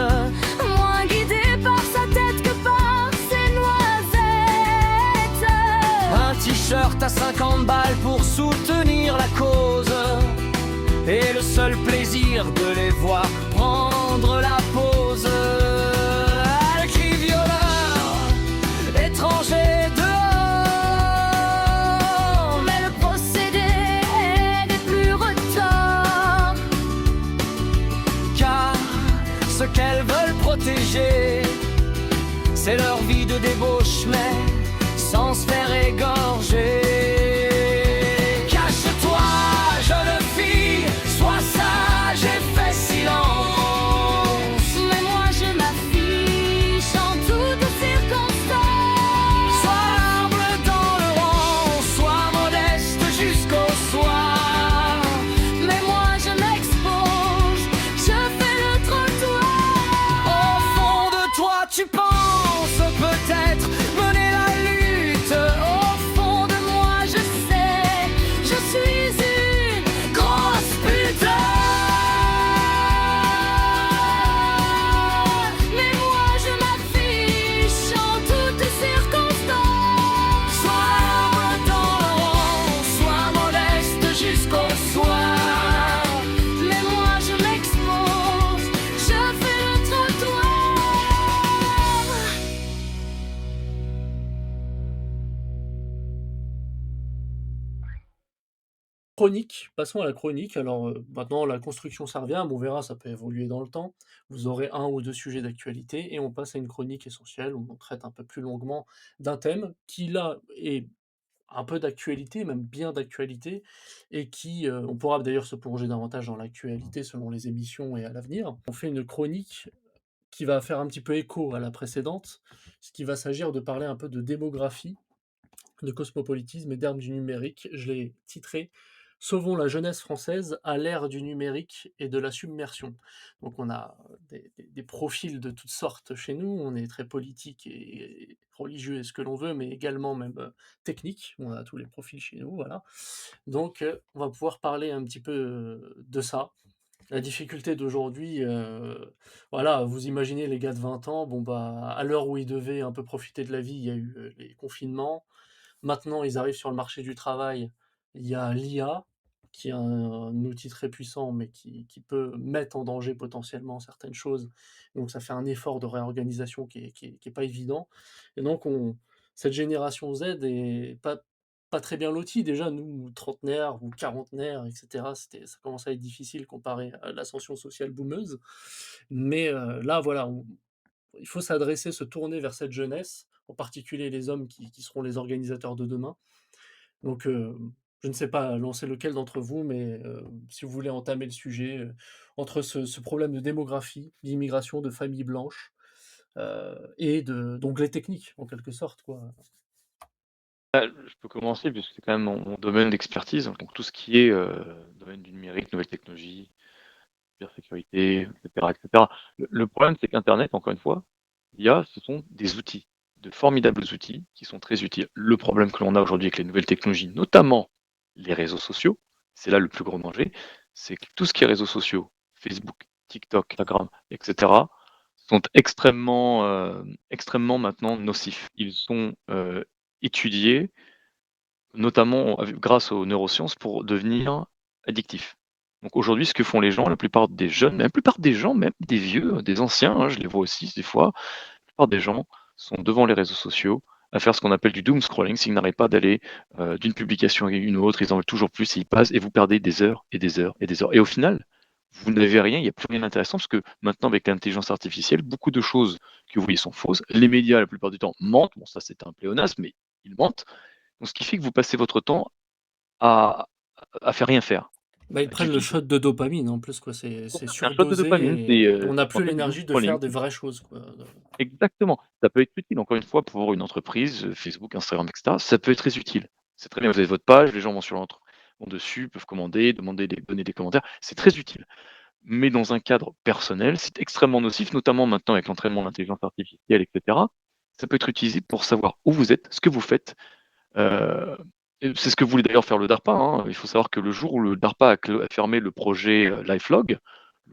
[SPEAKER 7] Moins guidé par sa tête que par ses noisettes.
[SPEAKER 6] Un t-shirt à 50 balles pour soutenir la cause. Et le seul plaisir de les voir prendre la pause. Le cri violeur, étranger dehors.
[SPEAKER 7] Mais le procédé n'est plus retors.
[SPEAKER 6] Car ce qu'elles veulent protéger, c'est leur vie de débauche, mais sans se faire égorger. Cache-toi, jeune fille, sois sage et fais silence.
[SPEAKER 7] Mais moi je m'affiche en toutes circonstances.
[SPEAKER 6] Sois humble dans le rang, sois modeste jusqu'au soir.
[SPEAKER 7] Mais moi je m'expose, je fais le trottoir.
[SPEAKER 6] Au fond de toi tu penses peut-être mener la lutte.
[SPEAKER 7] Au fond de moi je sais, je suis une grosse putain. Mais moi je m'affiche en toutes circonstances.
[SPEAKER 6] Sois humble dans le rang, sois modeste jusqu'au soir.
[SPEAKER 7] Mais moi je m'expose, je fais le trottoir.
[SPEAKER 1] Chronique, passons à la chronique. Alors, maintenant la construction ça revient, mais on verra, ça peut évoluer dans le temps. Vous aurez 1 ou 2 sujets d'actualité et on passe à une chronique essentielle où on traite un peu plus longuement d'un thème qui là est un peu d'actualité, même bien d'actualité et qui, on pourra d'ailleurs se plonger davantage dans l'actualité selon les émissions et à l'avenir. On fait une chronique qui va faire un petit peu écho à la précédente, ce qui va s'agir de parler un peu de démographie, de cosmopolitisme et d'armes du numérique. Je l'ai titré Sauvons la jeunesse française à l'ère du numérique et de la submersion. Donc on a des profils de toutes sortes chez nous, on est très politique et religieux et ce que l'on veut, mais également même technique, on a tous les profils chez nous, voilà. Donc on va pouvoir parler un petit peu de ça. La difficulté d'aujourd'hui, voilà, vous imaginez les gars de 20 ans, bon bah, à l'heure où ils devaient un peu profiter de la vie, il y a eu les confinements. Maintenant, ils arrivent sur le marché du travail, il y a l'IA, qui est un outil très puissant, mais qui peut mettre en danger potentiellement certaines choses. Donc ça fait un effort de réorganisation qui est pas évident. Et donc cette génération Z est pas très bien lotie. Déjà, nous, trentenaires ou quarantenaires, etc., ça commence à être difficile comparé à l'ascension sociale boomeuse. Mais là, voilà, il faut s'adresser, se tourner vers cette jeunesse, en particulier les hommes qui seront les organisateurs de demain. Donc, je ne sais pas lancer lequel d'entre vous, mais si vous voulez entamer le sujet, entre ce problème de démographie, d'immigration, de familles blanches, et d'onglets techniques, en quelque sorte, quoi.
[SPEAKER 5] Je peux commencer puisque c'est quand même mon domaine d'expertise, donc tout ce qui est domaine du numérique, nouvelles technologies, cybersécurité, etc., etc. Le problème, c'est qu'Internet, encore une fois, ce sont des outils, de formidables outils qui sont très utiles. Le problème que l'on a aujourd'hui avec les nouvelles technologies, notamment les réseaux sociaux, c'est là le plus gros danger, c'est que tout ce qui est réseaux sociaux, Facebook, TikTok, Instagram, etc., sont extrêmement maintenant nocifs. Ils sont étudiés, notamment grâce aux neurosciences, pour devenir addictifs. Donc aujourd'hui, ce que font les gens, la plupart des jeunes, même la plupart des gens, même des vieux, des anciens, hein, je les vois aussi des fois, la plupart des gens sont devant les réseaux sociaux à faire ce qu'on appelle du doom scrolling, s'ils n'arrêtent pas d'aller d'une publication à une autre, ils en veulent toujours plus et ils passent et vous perdez des heures et des heures et des heures. Et au final, vous n'avez rien, il n'y a plus rien d'intéressant parce que maintenant, avec l'intelligence artificielle, beaucoup de choses que vous voyez sont fausses. Les médias, la plupart du temps, mentent. Bon, ça, c'est un pléonasme, mais ils mentent. Donc, ce qui fait que vous passez votre temps à faire rien faire.
[SPEAKER 1] Bah, ils prennent le shot de dopamine en plus, quoi. C'est
[SPEAKER 5] C'est un shot de
[SPEAKER 1] surdosé
[SPEAKER 5] dopamine,
[SPEAKER 1] et on n'a
[SPEAKER 5] en
[SPEAKER 1] plus
[SPEAKER 5] fait, du
[SPEAKER 1] l'énergie de
[SPEAKER 5] scrolling.
[SPEAKER 1] faire des vraies choses, quoi.
[SPEAKER 5] Exactement. Ça peut être utile, encore une fois, pour une entreprise, Facebook, Instagram, etc. Ça peut être très utile. C'est très bien. Vous avez votre page, les gens vont dessus, peuvent commander, donner des commentaires. C'est très utile. Mais dans un cadre personnel, c'est extrêmement nocif, notamment maintenant avec l'entraînement de l'intelligence artificielle, etc. Ça peut être utilisé pour savoir où vous êtes, ce que vous faites, Et c'est ce que voulait d'ailleurs faire le DARPA, hein. Il faut savoir que le jour où le DARPA a fermé le projet LifeLog,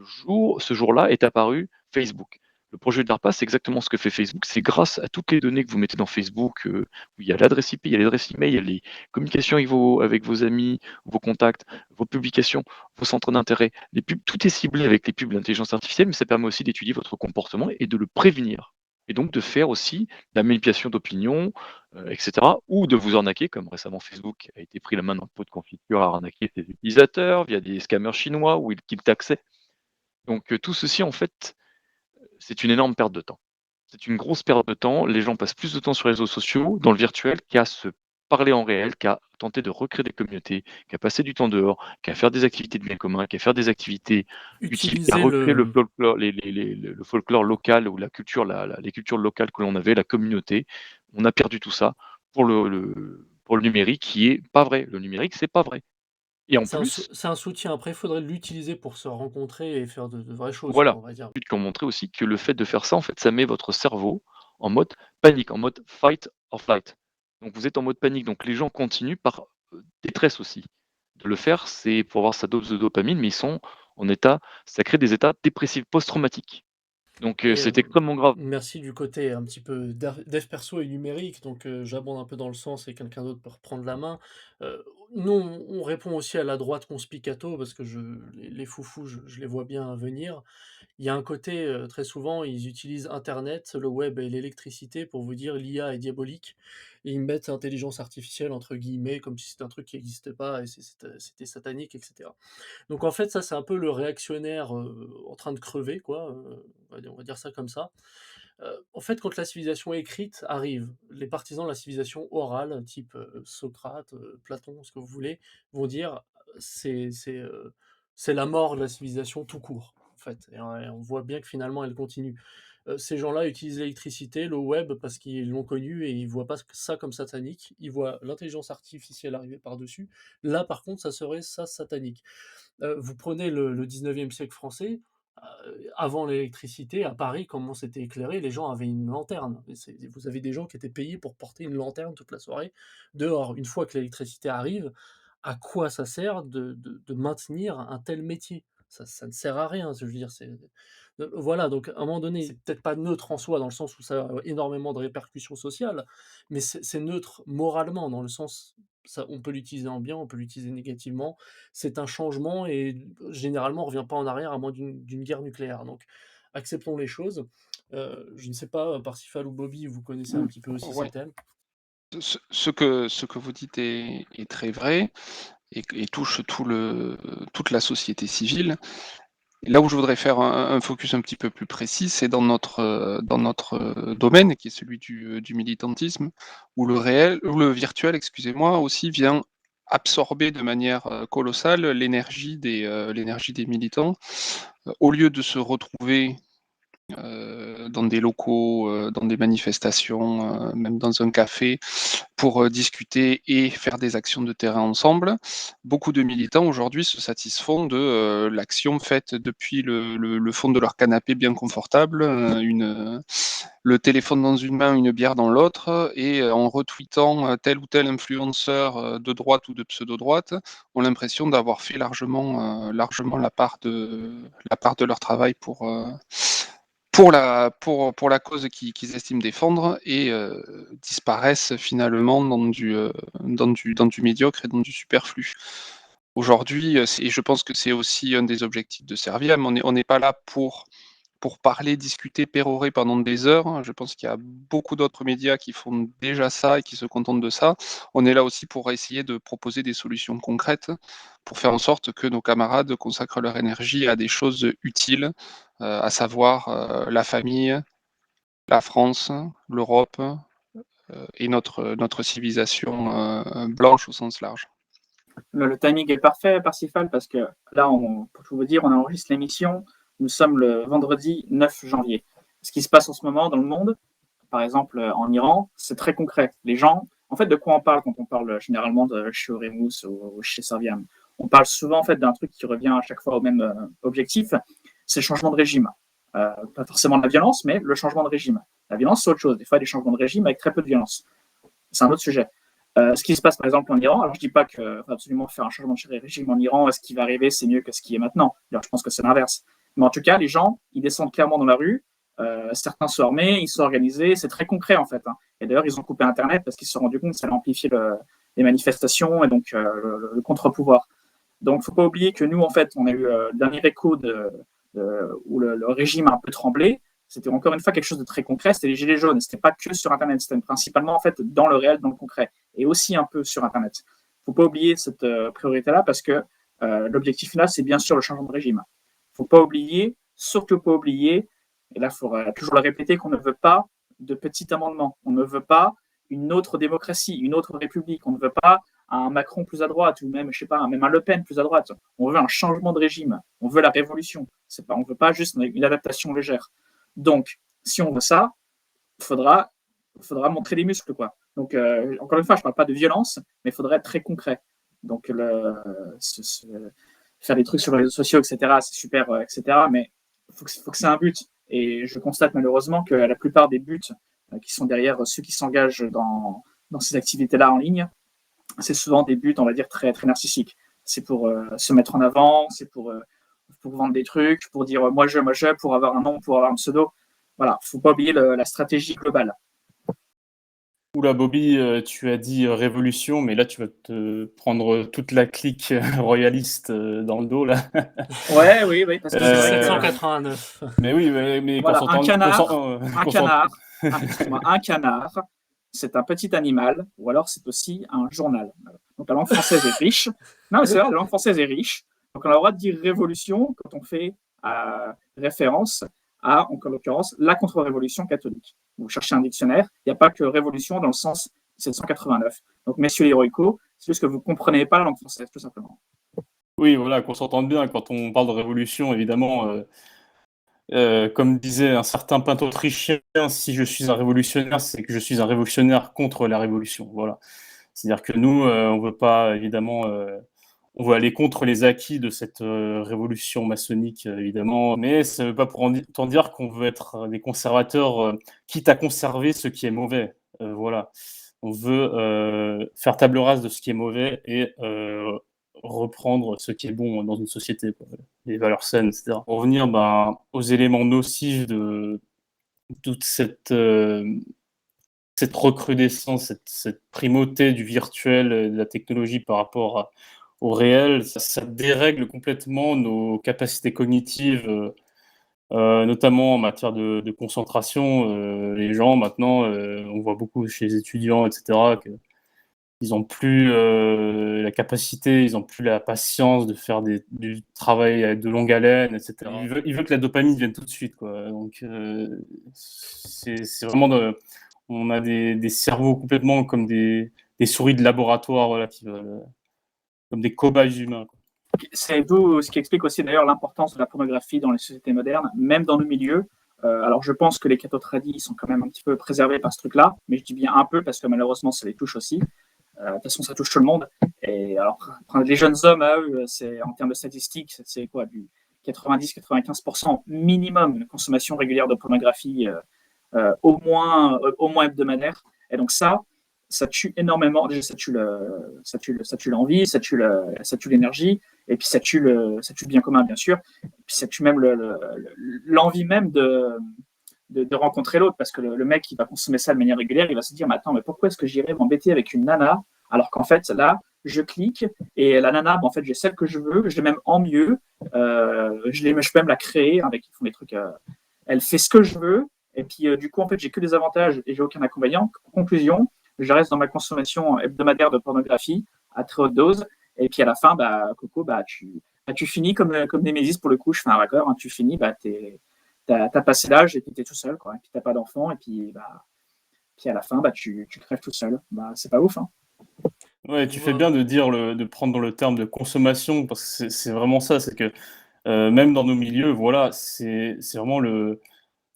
[SPEAKER 5] ce jour-là est apparu Facebook. Le projet de DARPA, c'est exactement ce que fait Facebook. C'est grâce à toutes les données que vous mettez dans Facebook, où il y a l'adresse IP, il y a l'adresse email, il y a les communications avec vos amis, vos contacts, vos publications, vos centres d'intérêt, les pubs, tout est ciblé avec les pubs d'intelligence artificielle, mais ça permet aussi d'étudier votre comportement et de le prévenir. Et donc de faire aussi de la manipulation d'opinion, etc. Ou de vous arnaquer, comme récemment Facebook a été pris la main dans le pot de confiture à arnaquer ses utilisateurs via des scammers chinois où ils taxaient. Donc tout ceci, en fait, c'est une énorme perte de temps. C'est une grosse perte de temps. Les gens passent plus de temps sur les réseaux sociaux, dans le virtuel, qu'à se parler en réel, qu'à tenter de recréer des communautés, qu'à passer du temps dehors, qu'à faire des activités de bien commun, qu'à faire des activités utiles, qu'à
[SPEAKER 1] Utiliser
[SPEAKER 5] recréer le
[SPEAKER 1] le
[SPEAKER 5] folklore, le folklore local ou la culture, les cultures locales que l'on avait, la communauté. On a perdu tout ça pour pour le numérique qui est pas vrai. Le numérique, c'est pas vrai. Et en plus,
[SPEAKER 1] c'est un soutien. Après, il faudrait l'utiliser pour se rencontrer et faire de vraies choses, quoi,
[SPEAKER 5] voilà,
[SPEAKER 1] on va dire.
[SPEAKER 5] études qui ont montré aussi que le fait de faire ça, en fait, ça met votre cerveau en mode panique, en mode fight or flight. Donc vous êtes en mode panique, donc les gens continuent par détresse aussi. De le faire, c'est pour avoir sa dose de dopamine, mais ils sont en état, ça crée des états dépressifs post-traumatiques. Donc
[SPEAKER 1] Et
[SPEAKER 5] c'est extrêmement grave.
[SPEAKER 1] merci du côté un petit peu dev perso et numérique, donc j'abonde un peu dans le sens et quelqu'un d'autre peut reprendre la main. Nous, on répond aussi à la droite conspicato parce que les foufous, je les vois bien venir. Il y a un côté, très souvent, ils utilisent internet, le web et l'électricité pour vous dire: «L'IA est diabolique» et ils mettent «intelligence artificielle» entre guillemets, comme si c'était un truc qui n'existait pas et c'était satanique et cetera. Donc en fait, ça, c'est un peu le réactionnaire, en train de crever quoi, on va dire ça comme ça. En fait, quand la civilisation écrite arrive, les partisans de la civilisation orale, type, Socrate, Platon, ce que vous voulez, vont dire: «C'est la mort de la civilisation tout court», en fait et on voit bien que finalement elle continue. Ces gens-là utilisent l'électricité, le web parce qu'ils l'ont connu et ils voient pas ça comme satanique. Ils voient l'intelligence artificielle arriver par-dessus. Là, par contre, ça serait ça satanique. Vous prenez le 19e siècle français, avant l'électricité, à Paris, comment c'était éclairé, les gens avaient une lanterne. Vous avez des gens qui étaient payés pour porter une lanterne toute la soirée dehors. Une fois que l'électricité arrive, à quoi ça sert de maintenir un tel métier? Ça ne sert à rien, je veux dire, voilà, donc à un moment donné, c'est peut-être pas neutre en soi, dans le sens où ça a énormément de répercussions sociales, mais c'est neutre moralement, dans le sens, ça, on peut l'utiliser en bien, on peut l'utiliser négativement. C'est un changement et généralement, on revient pas en arrière à moins d'une guerre nucléaire. Donc, acceptons les choses. Je ne sais pas, Parsifal ou Bobby, vous connaissez un petit peu aussi ces
[SPEAKER 3] Ouais.
[SPEAKER 1] thèmes.
[SPEAKER 3] Ce que vous dites est très vrai et touche toute la société civile. Là où je voudrais faire un focus un petit peu plus précis, c'est dans notre domaine, qui est celui du militantisme, où où le virtuel, excusez-moi, aussi vient absorber de manière colossale l'énergie des militants. Au lieu de se retrouver dans des locaux, dans des manifestations, même dans un café, pour discuter et faire des actions de terrain ensemble. Beaucoup de militants aujourd'hui se satisfont de l'action faite depuis le fond de leur canapé bien confortable, le téléphone dans une main, une bière dans l'autre, et en retweetant tel ou tel influenceur de droite ou de pseudo-droite, ont l'impression d'avoir fait largement la part de leur travail pour la cause qu'ils estiment défendre et disparaissent finalement dans du médiocre et dans du superflu. Aujourd'hui, et je pense que c'est aussi un des objectifs de Serviam, on n'est pas là pour parler, discuter, pérorer pendant des heures. Je pense qu'il y a beaucoup d'autres médias qui font déjà ça et qui se contentent de ça. On est là aussi pour essayer de proposer des solutions concrètes pour faire en sorte que nos camarades consacrent leur énergie à des choses utiles, à savoir la famille, la France, l'Europe et notre civilisation blanche au sens large.
[SPEAKER 2] Le timing est parfait, Parsifal, parce que là, pour tout vous dire, on enregistre l'émission. Nous sommes le vendredi 9 janvier. Ce qui se passe en ce moment dans le monde, par exemple en Iran, c'est très concret. Les gens, en fait, de quoi on parle quand on parle généralement de chez Oremus ou chez Serviam? On parle souvent en fait d'un truc qui revient à chaque fois au même objectif, c'est le changement de régime. Pas forcément de la violence, mais le changement de régime. La violence, c'est autre chose. Des fois, il y a des changements de régime avec très peu de violence. C'est un autre sujet. Ce qui se passe par exemple en Iran, alors je dis pas qu'il faut absolument faire un changement de régime en Iran, ce qui va arriver c'est mieux que ce qui est maintenant. Alors, je pense que c'est l'inverse. Mais en tout cas, les gens, ils descendent clairement dans la rue, certains sont armés, ils sont organisés, c'est très concret en fait. Hein. Et d'ailleurs, ils ont coupé Internet parce qu'ils se sont rendus compte que ça allait amplifier les manifestations et donc le contre-pouvoir. Donc, il ne faut pas oublier que nous, en fait, on a eu le dernier écho où le régime a un peu tremblé. C'était encore une fois quelque chose de très concret, c'était les gilets jaunes. C'était pas que sur Internet, c'était principalement en fait dans le réel, dans le concret, et aussi un peu sur Internet. Il ne faut pas oublier cette priorité-là parce que l'objectif final, c'est bien sûr le changement de régime. Il ne faut pas oublier, surtout pas oublier, et là, il faudra toujours le répéter, qu'on ne veut pas de petits amendements. On ne veut pas une autre démocratie, une autre république. On ne veut pas un Macron plus à droite ou même, je sais pas, même un Le Pen plus à droite. On veut un changement de régime. On veut la révolution. On ne veut pas juste une adaptation légère. Donc, si on veut ça, il faudra montrer des muscles, quoi. Donc, encore une fois, je ne parle pas de violence, mais il faudrait être très concret. Donc, faire des trucs sur les réseaux sociaux, etc., c'est super, etc., mais il faut que c'est un but. Et je constate malheureusement que la plupart des buts qui sont derrière ceux qui s'engagent dans ces activités-là en ligne, c'est souvent des buts, on va dire, très, très narcissiques. C'est pour se mettre en avant, c'est pour vendre des trucs, pour dire moi je, pour avoir un nom, pour avoir un pseudo. Voilà, il ne faut pas oublier la stratégie globale.
[SPEAKER 4] Oula Bobby, tu as dit révolution, mais là tu vas te prendre toute la clique royaliste dans le dos là.
[SPEAKER 2] Ouais, oui, parce que c'est vrai que
[SPEAKER 1] 789.
[SPEAKER 4] Mais oui, mais
[SPEAKER 2] voilà, un canard, c'est un petit animal, ou alors c'est aussi un journal. Donc la langue française est riche. Non, mais c'est vrai, la langue française est riche. Donc on a le droit de dire révolution quand on fait référence à, en l'occurrence, la contre-révolution catholique. Vous cherchez un dictionnaire, il n'y a pas que révolution dans le sens 789. Donc messieurs les héroïcos, c'est juste que vous ne comprenez pas la langue française, tout simplement.
[SPEAKER 4] Oui, voilà, qu'on s'entende bien quand on parle de révolution, évidemment. Comme disait un certain peintre autrichien, si je suis un révolutionnaire, c'est que je suis un révolutionnaire contre la révolution. Voilà. C'est-à-dire que nous, on veut pas, évidemment, on veut aller contre les acquis de cette révolution maçonnique, évidemment, mais ça ne veut pas pour autant dire qu'on veut être des conservateurs, quitte à conserver ce qui est mauvais. Voilà. On veut faire table rase de ce qui est mauvais et reprendre ce qui est bon dans une société, quoi. Les valeurs saines, etc. Pour revenir aux éléments nocifs de toute cette recrudescence, cette primauté du virtuel et de la technologie par rapport au réel, ça dérègle complètement nos capacités cognitives, notamment en matière de concentration. Les gens, maintenant, on voit beaucoup chez les étudiants, etc., ils n'ont plus la capacité, ils n'ont plus la patience de faire du travail de longue haleine, etc. Ils veulent que la dopamine vienne tout de suite, quoi. Donc, c'est vraiment on a des cerveaux complètement comme des souris de laboratoire, voilà, qui veulent, comme des cobayes humains, quoi.
[SPEAKER 2] C'est d'où ce qui explique aussi d'ailleurs l'importance de la pornographie dans les sociétés modernes, même dans nos milieux. Alors je pense que les cathotradis sont quand même un petit peu préservés par ce truc-là, mais je dis bien un peu parce que malheureusement ça les touche aussi. De toute façon, ça touche tout le monde. Et alors, les jeunes hommes, à eux, c'est, en termes de statistiques, c'est quoi, du 90-95% minimum de consommation régulière de pornographie, au moins hebdomadaire. Et donc ça tue énormément. Déjà, ça tue l'envie, ça tue l'énergie, et puis ça tue le bien commun, bien sûr. Et puis ça tue même l'envie même de rencontrer l'autre, parce que le mec qui va consommer ça de manière régulière, il va se dire mais attends, mais pourquoi est-ce que j'irais m'embêter avec une nana alors qu'en fait là je clique et la nana, en fait j'ai celle que je veux, je l'ai même en mieux, je peux même la créer avec, ils font des trucs, elle fait ce que je veux, et puis du coup en fait j'ai que des avantages et j'ai aucun inconvénient. Conclusion, je reste dans ma consommation hebdomadaire de pornographie à très haute dose, et puis à la fin, Coco, tu finis comme Némésis pour le coup, je fais un raccord, hein, tu finis, t'as passé l'âge et puis t'es tout seul, quoi. Et puis t'as pas d'enfant, et puis à la fin, tu crèves tout seul. C'est pas ouf, hein.
[SPEAKER 4] Ouais, tu fais bien de de prendre le terme de consommation, parce que c'est vraiment ça, c'est que même dans nos milieux, voilà, c'est vraiment le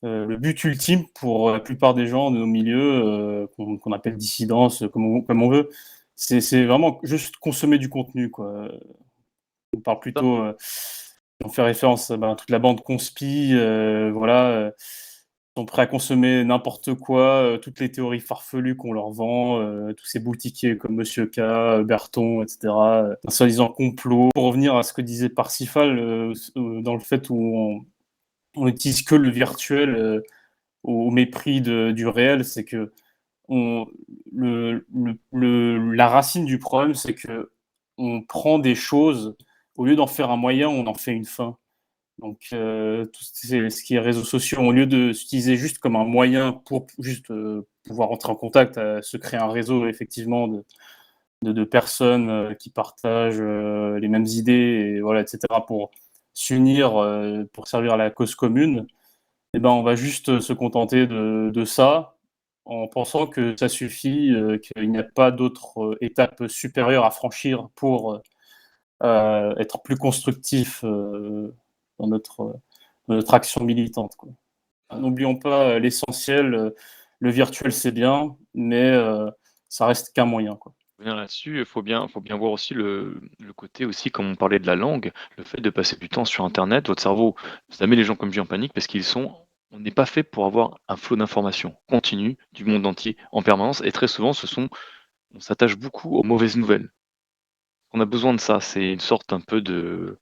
[SPEAKER 4] but ultime pour la plupart des gens de nos milieux, qu'on appelle dissidence, comme on veut. C'est vraiment juste consommer du contenu, quoi. On parle plutôt, on fait référence à toute la bande conspi, voilà. sont prêts à consommer n'importe quoi, toutes les théories farfelues qu'on leur vend, tous ces boutiquiers comme Monsieur K, Berton, etc., un soi-disant complot. Pour revenir à ce que disait Parsifal, dans le fait où on n'utilise que le virtuel au mépris du réel, c'est que la racine du problème, c'est que on prend des choses, au lieu d'en faire un moyen, on en fait une fin. Donc, tout ce qui est réseaux sociaux, au lieu de s'utiliser juste comme un moyen pour juste pouvoir entrer en contact, se créer un réseau effectivement de personnes qui partagent les mêmes idées, et voilà, etc., pour s'unir, pour servir à la cause commune, eh ben, on va juste se contenter de ça, en pensant que ça suffit, qu'il n'y a pas d'autres étapes supérieures à franchir pour être plus constructif dans notre action militante, quoi. N'oublions pas l'essentiel, le virtuel c'est bien, mais ça reste qu'un moyen, quoi.
[SPEAKER 5] Revenir là-dessus, il faut bien voir aussi le côté aussi, comme on parlait de la langue, le fait de passer du temps sur internet, votre cerveau, ça met les gens comme je dis en panique parce on n'est pas fait pour avoir un flot d'informations continu du monde entier en permanence et très souvent on s'attache beaucoup aux mauvaises nouvelles. On a besoin de ça, c'est une sorte un peu de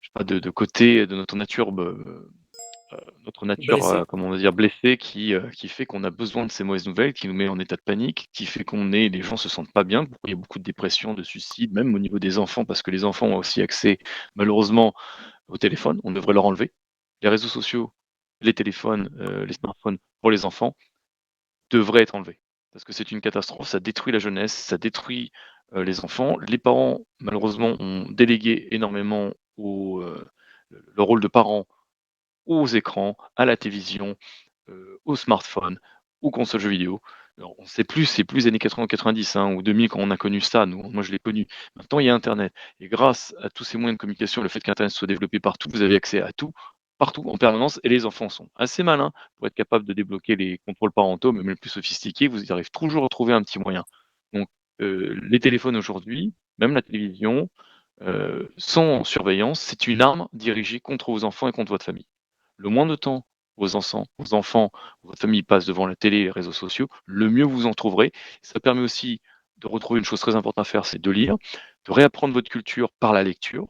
[SPEAKER 5] je sais pas, de côté de notre nature,
[SPEAKER 1] Blessé.
[SPEAKER 5] comment on va dire, blessée qui fait qu'on a besoin de ces mauvaises nouvelles, qui nous met en état de panique, qui fait les gens se sentent pas bien. Il y a beaucoup de dépression, de suicide, même au niveau des enfants, parce que les enfants ont aussi accès, malheureusement, au téléphone. On devrait leur enlever. Les réseaux sociaux, les téléphones, les smartphones pour les enfants devraient être enlevés. Parce que c'est une catastrophe, ça détruit la jeunesse, ça détruit les enfants. Les parents, malheureusement, ont délégué énormément le rôle de parent aux écrans, à la télévision, aux smartphones, aux consoles jeux vidéo. Alors, on sait plus, c'est plus années 80 ou 90 hein, ou 2000 quand on a connu ça, moi je l'ai connu. Maintenant, il y a internet et grâce à tous ces moyens de communication, le fait qu'internet soit développé partout, vous avez accès à tout, partout, en permanence et les enfants sont assez malins pour être capables de débloquer les contrôles parentaux, même les plus sophistiqués, vous arrivez toujours à trouver un petit moyen. Donc les téléphones aujourd'hui, même la télévision, sans surveillance, c'est une arme dirigée contre vos enfants et contre votre famille. Le moins de temps vos enfants, votre famille passe devant la télé et les réseaux sociaux, le mieux vous en trouverez. Ça permet aussi de retrouver une chose très importante à faire, c'est de lire, de réapprendre votre culture par la lecture,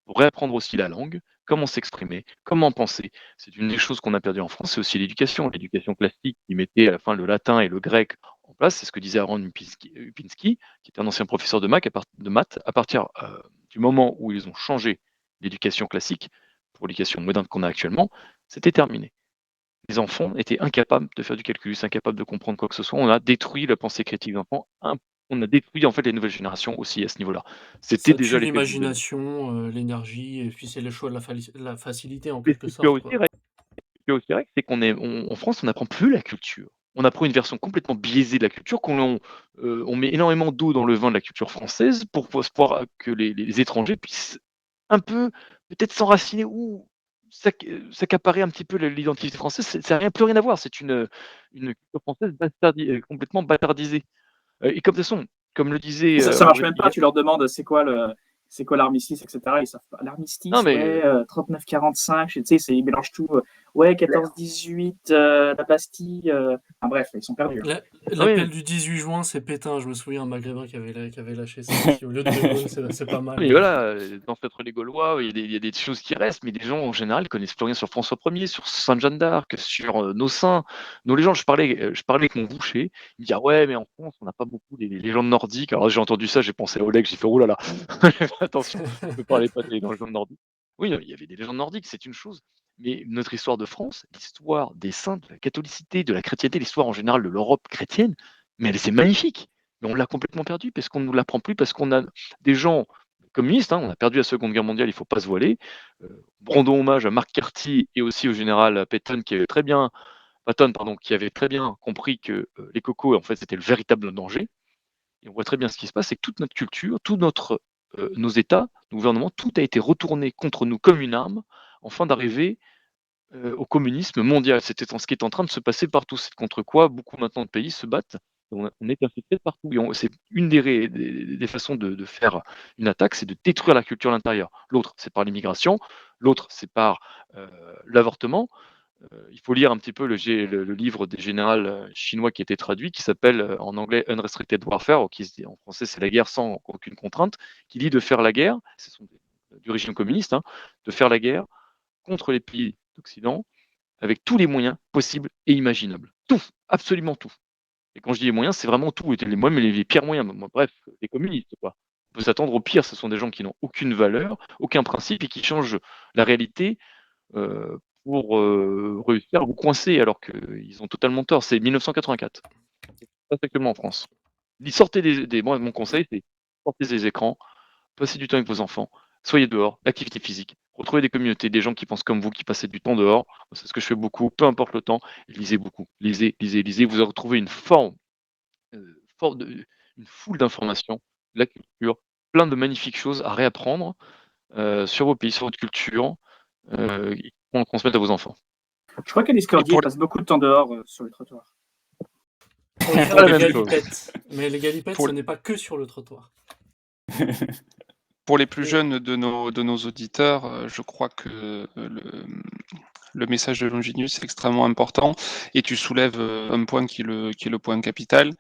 [SPEAKER 5] pour réapprendre aussi la langue, comment s'exprimer, comment penser. C'est une des choses qu'on a perdues en France, c'est aussi l'éducation classique qui mettait à la fin le latin et le grec en place. C'est ce que disait Aaron Upinski, qui était un ancien professeur de maths. À partir du moment où ils ont changé l'éducation classique pour l'éducation moderne qu'on a actuellement, c'était terminé. Les enfants étaient incapables de faire du calcul, incapables de comprendre quoi que ce soit. On a détruit la pensée critique des enfants. On a détruit en fait les nouvelles générations aussi à ce niveau-là. C'était
[SPEAKER 1] Ça
[SPEAKER 5] déjà
[SPEAKER 1] tue
[SPEAKER 5] l'effet du
[SPEAKER 1] l'imagination, l'énergie et puis c'est le choix de la facilité en
[SPEAKER 5] mais
[SPEAKER 1] quelque sorte, quoi.
[SPEAKER 5] ce qui est aussi vrai, c'est en France, on n'apprend plus la culture. On apprend une version complètement biaisée de la culture, on met énormément d'eau dans le vin de la culture française pour pouvoir que les étrangers puissent un peu, peut-être s'enraciner ou s'accaparer un petit peu l'identité française. Ça n'a plus rien à voir. C'est une culture française complètement bâtardisée. Et comme de toute façon, comme le disait
[SPEAKER 2] Ça marche
[SPEAKER 5] Henri
[SPEAKER 2] même pas.
[SPEAKER 5] hier,
[SPEAKER 2] Tu leur demandes c'est quoi l'armistice, etc. Ils savent pas.
[SPEAKER 5] non
[SPEAKER 2] L'armistice,
[SPEAKER 5] mais
[SPEAKER 2] ouais, 39-45, tu sais, ils mélangent tout. Ouais, 14-18, la Bastille. Enfin, bref, ils sont perdus, hein.
[SPEAKER 1] L'appel du 18 juin, c'est Pétain, je me souviens, un maghrébin qui avait lâché ça aussi au lieu de Gaulle, c'est pas mal.
[SPEAKER 5] mais voilà, d'ancêtre les Gaulois, il y a des choses qui restent, mais les gens en général connaissent plus rien sur François Ier, sur Sainte Jeanne d'Arc, sur nos saints, nos légendes. Je parlais avec mon boucher, il me dit ah ouais, mais en France, on n'a pas beaucoup des légendes nordiques. Alors j'ai entendu ça, j'ai pensé à Oleg, j'ai fait oh là là, attention, ne parlez pas des légendes nordiques. Oui, il y avait des légendes nordiques, c'est une chose, mais notre histoire de France, l'histoire des saints, de la catholicité, de la chrétienté, l'histoire en général de l'Europe chrétienne, mais c'est magnifique. Mais on l'a complètement perdu parce qu'on ne nous l'apprend plus, parce qu'on a des gens communistes, hein, on a perdu la Seconde Guerre mondiale, il ne faut pas se voiler. Rendons hommage à Marc Carty et aussi au général Patton, pardon, qui avait très bien compris que les cocos, en fait, c'était le véritable danger. Et on voit très bien ce qui se passe, c'est que toute notre culture, nos États, nos gouvernements, tout a été retourné contre nous comme une arme, afin d'arriver au communisme mondial. C'était ce qui est en train de se passer partout. C'est contre quoi beaucoup maintenant de pays se battent. On est infiltré partout. C'est une des façons de faire une attaque, c'est de détruire la culture à l'intérieur. L'autre, c'est par l'immigration. L'autre, c'est par l'avortement. Il faut lire un petit peu le livre des généraux chinois qui a été traduit, qui s'appelle en anglais Unrestricted Warfare, ou qui se dit en français c'est la guerre sans aucune contrainte, qui dit de faire la guerre, du régime communiste, hein, de faire la guerre contre les pays d'Occident avec tous les moyens possibles et imaginables. Tout, absolument tout. Et quand je dis les moyens, c'est vraiment tout, même les pires moyens. Bref, les communistes, quoi. On peut s'attendre au pire, ce sont des gens qui n'ont aucune valeur, aucun principe et qui changent la réalité euh, pour réussir à vous coincer alors qu'ils ont totalement tort. C'est 1984. C'est pas actuellement en France. Sortez moi, mon conseil, c'est sortez des écrans, passez du temps avec vos enfants, soyez dehors, l'activité physique, retrouvez des communautés, des gens qui pensent comme vous, qui passent du temps dehors. C'est ce que je fais beaucoup, peu importe le temps. Lisez beaucoup, lisez, lisez, lisez. Vous allez retrouver une foule d'informations, de la culture, plein de magnifiques choses à réapprendre sur vos pays, sur votre culture, qu'on transmette à vos enfants.
[SPEAKER 2] Je crois qu'à Discordia,
[SPEAKER 3] pour
[SPEAKER 2] ils passent beaucoup de temps dehors sur les trottoirs.
[SPEAKER 1] Pour faire
[SPEAKER 3] Pour
[SPEAKER 1] les
[SPEAKER 3] les-
[SPEAKER 1] galipettes. Mais les galipettes,
[SPEAKER 3] Pour
[SPEAKER 1] ce
[SPEAKER 3] les-
[SPEAKER 1] n'est pas que sur le trottoir.
[SPEAKER 3] Pour les plus jeunes de nos auditeurs, je crois que le message de Longinus est extrêmement important et tu soulèves un point qui est le point capital.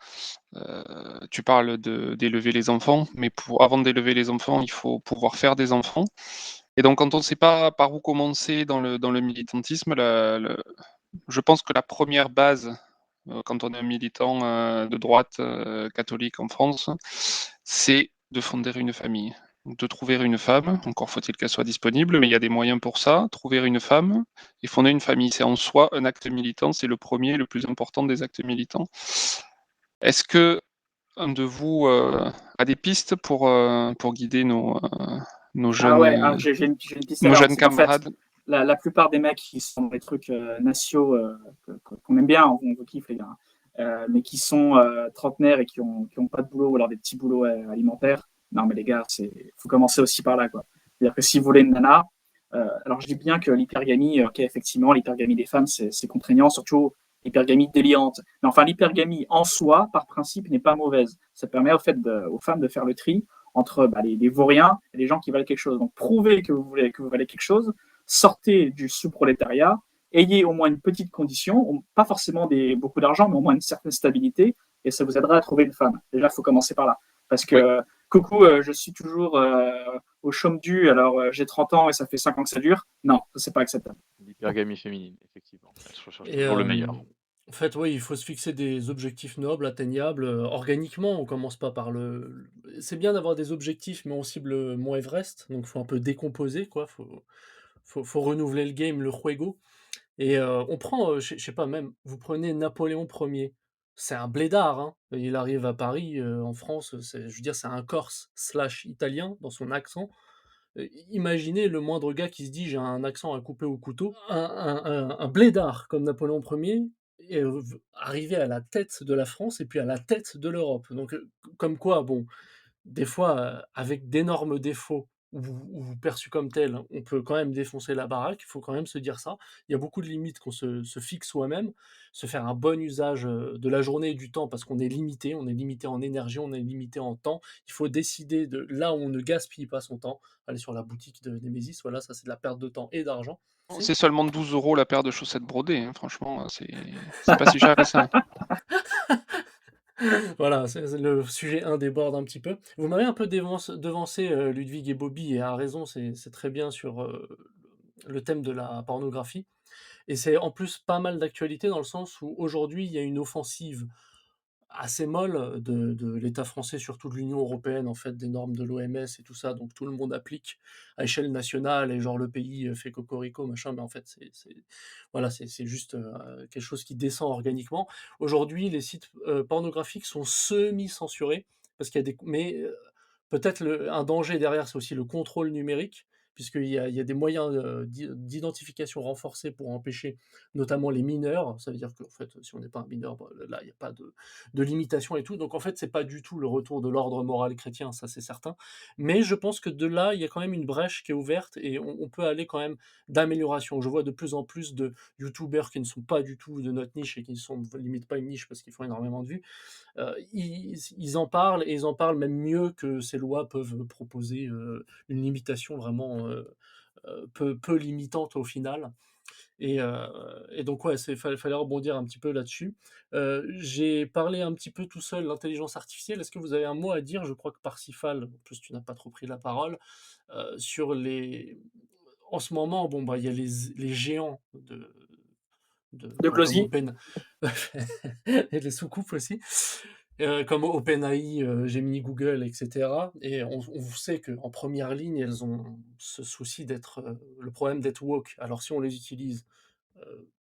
[SPEAKER 3] Tu parles d'élever les enfants, mais avant d'élever les enfants, il faut pouvoir faire des enfants. Et donc, quand on ne sait pas par où commencer dans le militantisme, je pense que la première base, quand on est un militant de droite catholique en France, c'est de fonder une famille, de trouver une femme. Encore faut-il qu'elle soit disponible, mais il y a des moyens pour ça. Trouver une femme et fonder une famille, c'est en soi un acte militant, c'est le premier, le plus important des actes militants. Est-ce que un de vous a des pistes pour guider nos
[SPEAKER 2] Ah ouais,
[SPEAKER 3] jeunes,
[SPEAKER 2] j'ai une piste
[SPEAKER 3] nos
[SPEAKER 2] alors,
[SPEAKER 3] jeunes
[SPEAKER 2] c'est qu'en fait,
[SPEAKER 3] camarades?
[SPEAKER 2] la plupart des mecs qui sont des trucs nationaux qu'on aime bien, on vous kiffe les gars, mais qui sont trentenaires et qui ont pas de boulot ou alors des petits boulots alimentaires, non mais les gars, faut commencer aussi par là, quoi. C'est-à-dire que si vous voulez une nana, alors je dis bien que l'hypergamie, ok, effectivement, l'hypergamie des femmes, c'est contraignant, surtout l'hypergamie délirante. Mais enfin, l'hypergamie en soi, par principe, n'est pas mauvaise. Ça permet aux femmes de faire le tri entre les vauriens et les gens qui valent quelque chose. Donc, prouvez que vous valez quelque chose, sortez du sous-prolétariat, ayez au moins une petite condition, pas forcément beaucoup d'argent, mais au moins une certaine stabilité, et ça vous aidera à trouver une femme. Déjà, il faut commencer par là. Parce que,
[SPEAKER 3] Oui.
[SPEAKER 2] coucou, je suis toujours au chaume du, alors j'ai 30 ans et ça fait 5 ans que ça dure. Non, ça, c'est pas acceptable.
[SPEAKER 5] L'hypergamie féminine, effectivement. Je recherche
[SPEAKER 1] Et
[SPEAKER 5] toujours le meilleur.
[SPEAKER 1] en fait, oui, il faut se fixer des objectifs nobles, atteignables, organiquement. On commence pas par c'est bien d'avoir des objectifs, mais on cible Mont Everest, donc faut un peu décomposer, quoi. Faut renouveler le game, le juego. Et on prend, je sais pas, même, vous prenez Napoléon Ier, c'est un blédard, hein. Il arrive à Paris, en France, je veux dire, c'est un Corse slash italien dans son accent. Imaginez le moindre gars qui se dit: «J'ai un accent à couper au couteau». Un blédard comme Napoléon Ier et arriver à la tête de la France et puis à la tête de l'Europe. Donc comme quoi, bon, des fois, avec d'énormes défauts ou perçus comme tels, on peut quand même défoncer la baraque, il faut quand même se dire ça. Il y a beaucoup de limites qu'on se fixe soi-même, se faire un bon usage, de la journée et du temps parce on est limité en énergie, on est limité en temps. Il faut décider de là où on ne gaspille pas son temps, aller sur la boutique de Nemesis, voilà, ça c'est de la perte de temps et d'argent.
[SPEAKER 3] C'est seulement 12 euros la paire de chaussettes brodées, hein, franchement, c'est pas si cher que ça.
[SPEAKER 1] Voilà, le sujet 1 déborde un petit peu. Vous m'avez un peu devancé, Ludwig et Bobby, et a raison, c'est très bien sur, le thème de la pornographie, et c'est en plus pas mal d'actualité dans le sens où aujourd'hui, il y a une offensive assez molle de l'État français, surtout de l'Union européenne, en fait, des normes de l'OMS et tout ça, donc tout le monde applique à échelle nationale et genre le pays, fait cocorico machin, mais en fait voilà, c'est juste, quelque chose qui descend organiquement. Aujourd'hui, les sites, pornographiques sont semi-censurés parce qu'il y a mais, peut-être un danger derrière, c'est aussi le contrôle numérique, puisqu'il y a des moyens, d'identification renforcés pour empêcher notamment les mineurs. Ça veut dire qu'en fait, si on n'est pas un mineur, bah, là, il y a pas de limitation et tout. Donc en fait, c'est pas du tout le retour de l'ordre moral chrétien, ça c'est certain. Mais je pense que de là, il y a quand même une brèche qui est ouverte et on peut aller quand même d'amélioration. Je vois de plus en plus de youtubeurs qui ne sont pas du tout de notre niche et qui ne sont limite pas une niche parce qu'ils font énormément de vues. Ils en parlent, et ils en parlent même mieux que ces lois peuvent proposer, une limitation vraiment, peu limitantes au final. Et donc ouais, fallait rebondir un petit peu là-dessus. J'ai parlé un petit peu tout seul l'intelligence artificielle. Est-ce que vous avez un mot à dire? Je crois que Parsifal, en plus tu n'as pas trop pris la parole, sur les en ce moment, bon, bah, il y a les géants
[SPEAKER 2] De
[SPEAKER 1] comme
[SPEAKER 2] Closy.
[SPEAKER 1] Open et les soucoupes aussi, comme OpenAI, Gemini, Google et cetera, et on sait qu'en première ligne, elles ont ce souci d'être, le problème d'être woke. Alors si on les utilise,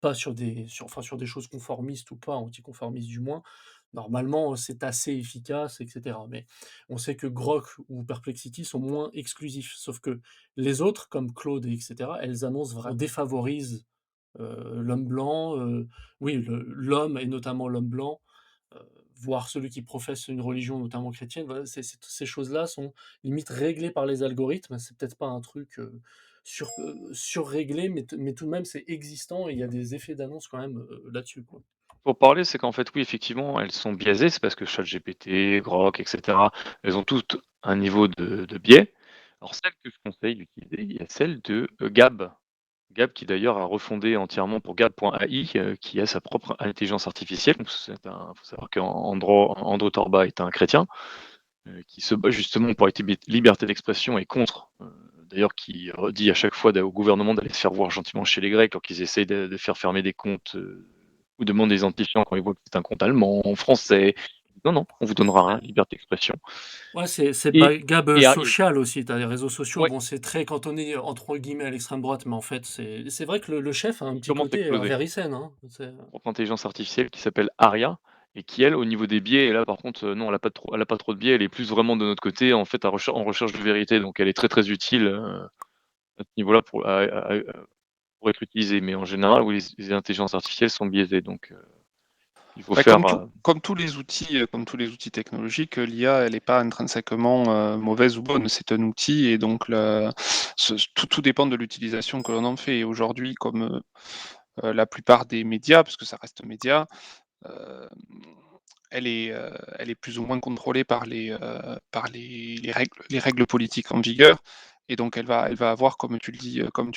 [SPEAKER 1] pas sur des choses conformistes ou pas, anticonformistes du moins, normalement, c'est assez efficace et cetera. Mais on sait que Grok ou Perplexity sont moins exclusifs. Sauf que les autres, comme Claude et cetera, elles annoncent vraiment défavorisent, l'homme blanc, oui, l'homme et notamment l'homme blanc, heu, voire celui qui professe une religion, notamment chrétienne. Voilà, ces choses-là sont limite réglées par les algorithmes. C'est peut-être pas un truc, surréglé, mais tout de même, c'est existant et il y a des effets d'annonce quand même, là-dessus, quoi.
[SPEAKER 5] Pour parler, c'est qu'en fait, oui, effectivement, elles sont biaisées. C'est parce que ChatGPT, Grok, etc., elles ont toutes un niveau de biais. Alors, celle que je conseille d'utiliser, il y a celle de Gab. Gab, qui d'ailleurs a refondé entièrement pour Gab.ai, qui a sa propre intelligence artificielle. Il faut savoir qu'Andro Torba est un chrétien, qui se bat justement pour la liberté d'expression et contre, d'ailleurs, qui redit à chaque fois au gouvernement d'aller se faire voir gentiment chez les Grecs lorsqu'ils essayent de faire fermer des comptes, ou demandent des identifiants quand ils voient que c'est un compte allemand, français. Non, non, on vous donnera rien, liberté d'expression.
[SPEAKER 1] Ouais, c'est
[SPEAKER 5] Et,
[SPEAKER 1] pas Gab,
[SPEAKER 5] et arrive,
[SPEAKER 1] social aussi, tu as les réseaux sociaux,
[SPEAKER 5] ouais,
[SPEAKER 1] bon, c'est très cantonné, entre guillemets, «à l'extrême droite», mais en fait, c'est vrai que le chef a un petit
[SPEAKER 5] commence à
[SPEAKER 1] côté,
[SPEAKER 5] exploser.
[SPEAKER 1] Verisen, hein,
[SPEAKER 5] Propre intelligence artificielle qui s'appelle Aria et qui elle, au niveau des biais, et là par contre, non, elle a pas trop de biais, elle est plus vraiment de notre côté, en fait, en recherche de vérité, donc elle est très, très utile, à ce niveau-là pour être utilisée. Mais en général, oui, les intelligences artificielles sont biaisées, donc il faut
[SPEAKER 3] Bah,
[SPEAKER 5] faire,
[SPEAKER 3] comme tous les outils technologiques, l'IA, elle n'est pas intrinsèquement mauvaise ou bonne. C'est un outil et donc tout dépend de l'utilisation que l'on en fait. Et aujourd'hui, comme la plupart des médias, parce que ça reste média, euh, elle est plus ou moins contrôlée par les règles politiques en vigueur. Et donc elle va avoir, comme tu le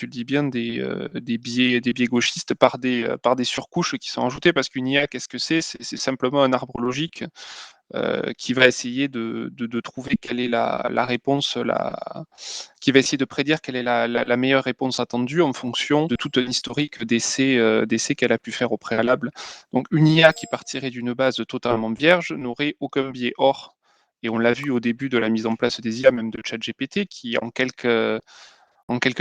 [SPEAKER 3] dis bien, des biais gauchistes par des surcouches qui sont ajoutées, parce qu'une IA, qu'est-ce que c'est? C'est simplement un arbre logique qui va essayer de trouver quelle est la réponse, qui va essayer de prédire quelle est la meilleure réponse attendue en fonction de tout un historique d'essais qu'elle a pu faire au préalable. Donc une IA qui partirait d'une base totalement vierge n'aurait aucun biais. Or, et on l'a vu au début de la mise en place des IA, même de ChatGPT, qui en quelques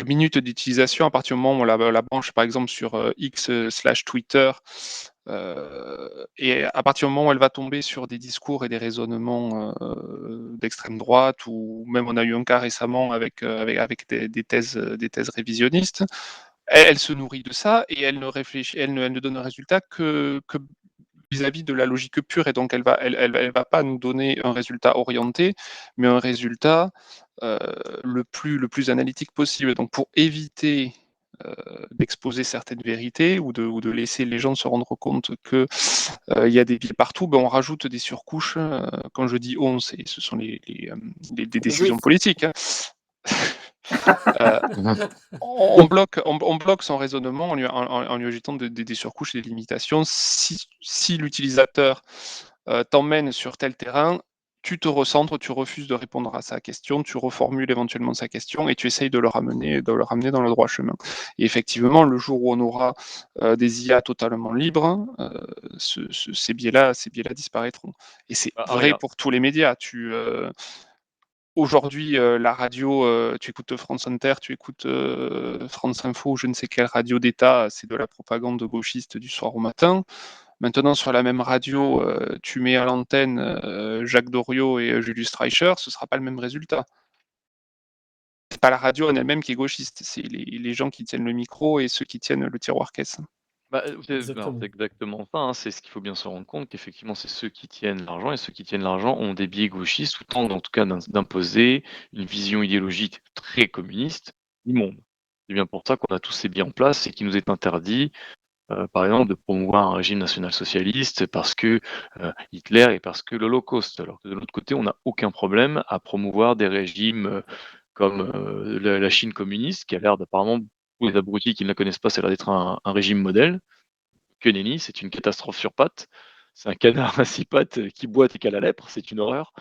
[SPEAKER 3] minutes d'utilisation, à partir du moment où on la branche par exemple sur X/Twitter, et à partir du moment où elle va tomber sur des discours et des raisonnements d'extrême droite, ou même on a eu un cas récemment avec des thèses révisionnistes, elle se nourrit de ça et elle ne réfléchit, elle ne donne un résultat que vis-à-vis de la logique pure, et donc elle va pas nous donner un résultat orienté, mais un résultat le plus analytique possible. Donc pour éviter d'exposer certaines vérités ou de laisser les gens se rendre compte que il y a des biais partout, ben on rajoute des surcouches. Quand je dis on, ce sont des
[SPEAKER 2] Les
[SPEAKER 3] décisions
[SPEAKER 2] juifs.
[SPEAKER 3] politiques, hein. Euh, on bloque son raisonnement en lui ajoutant des surcouches et des limitations. Si l'utilisateur t'emmène sur tel terrain, tu te recentres, tu refuses de répondre à sa question, tu reformules éventuellement sa question et tu essayes de le ramener dans le droit chemin. Et effectivement, le jour où on aura des IA totalement libres, ces biais-là disparaîtront. Et c'est
[SPEAKER 5] bah,
[SPEAKER 3] vrai
[SPEAKER 5] Aria.
[SPEAKER 3] pour tous les médias. Aujourd'hui, la radio, tu écoutes France Inter, tu écoutes France Info, je ne sais quelle radio d'État, c'est de la propagande gauchiste du soir au matin. Maintenant, sur la même radio, tu mets à l'antenne Jacques Doriot et Julius Streicher, ce ne sera pas le même résultat. C'est pas la radio en elle-même qui est gauchiste, c'est les gens qui tiennent le micro et ceux qui tiennent le tiroir caisse.
[SPEAKER 5] Bah,
[SPEAKER 1] Exactement.
[SPEAKER 5] c'est exactement ça, hein, c'est ce qu'il faut bien se rendre compte, qu'effectivement, c'est ceux qui tiennent l'argent, et ceux qui tiennent l'argent ont des biais gauchistes, ou tentent en tout cas d'imposer une vision idéologique très communiste du monde. C'est bien pour ça qu'on a tous ces biais en place et qu'il nous est interdit, par exemple, de promouvoir un régime national-socialiste parce que Hitler et parce que l'Holocauste. Alors que de l'autre côté, on n'a aucun problème à promouvoir des régimes comme la Chine communiste, qui a l'air d'apparemment, pour les abrutis qui ne la connaissent pas, ça a l'air d'être un régime modèle. Que nenni, c'est une catastrophe sur pattes. C'est un canard à 6 pattes qui boite et qui a la lèpre, c'est une horreur.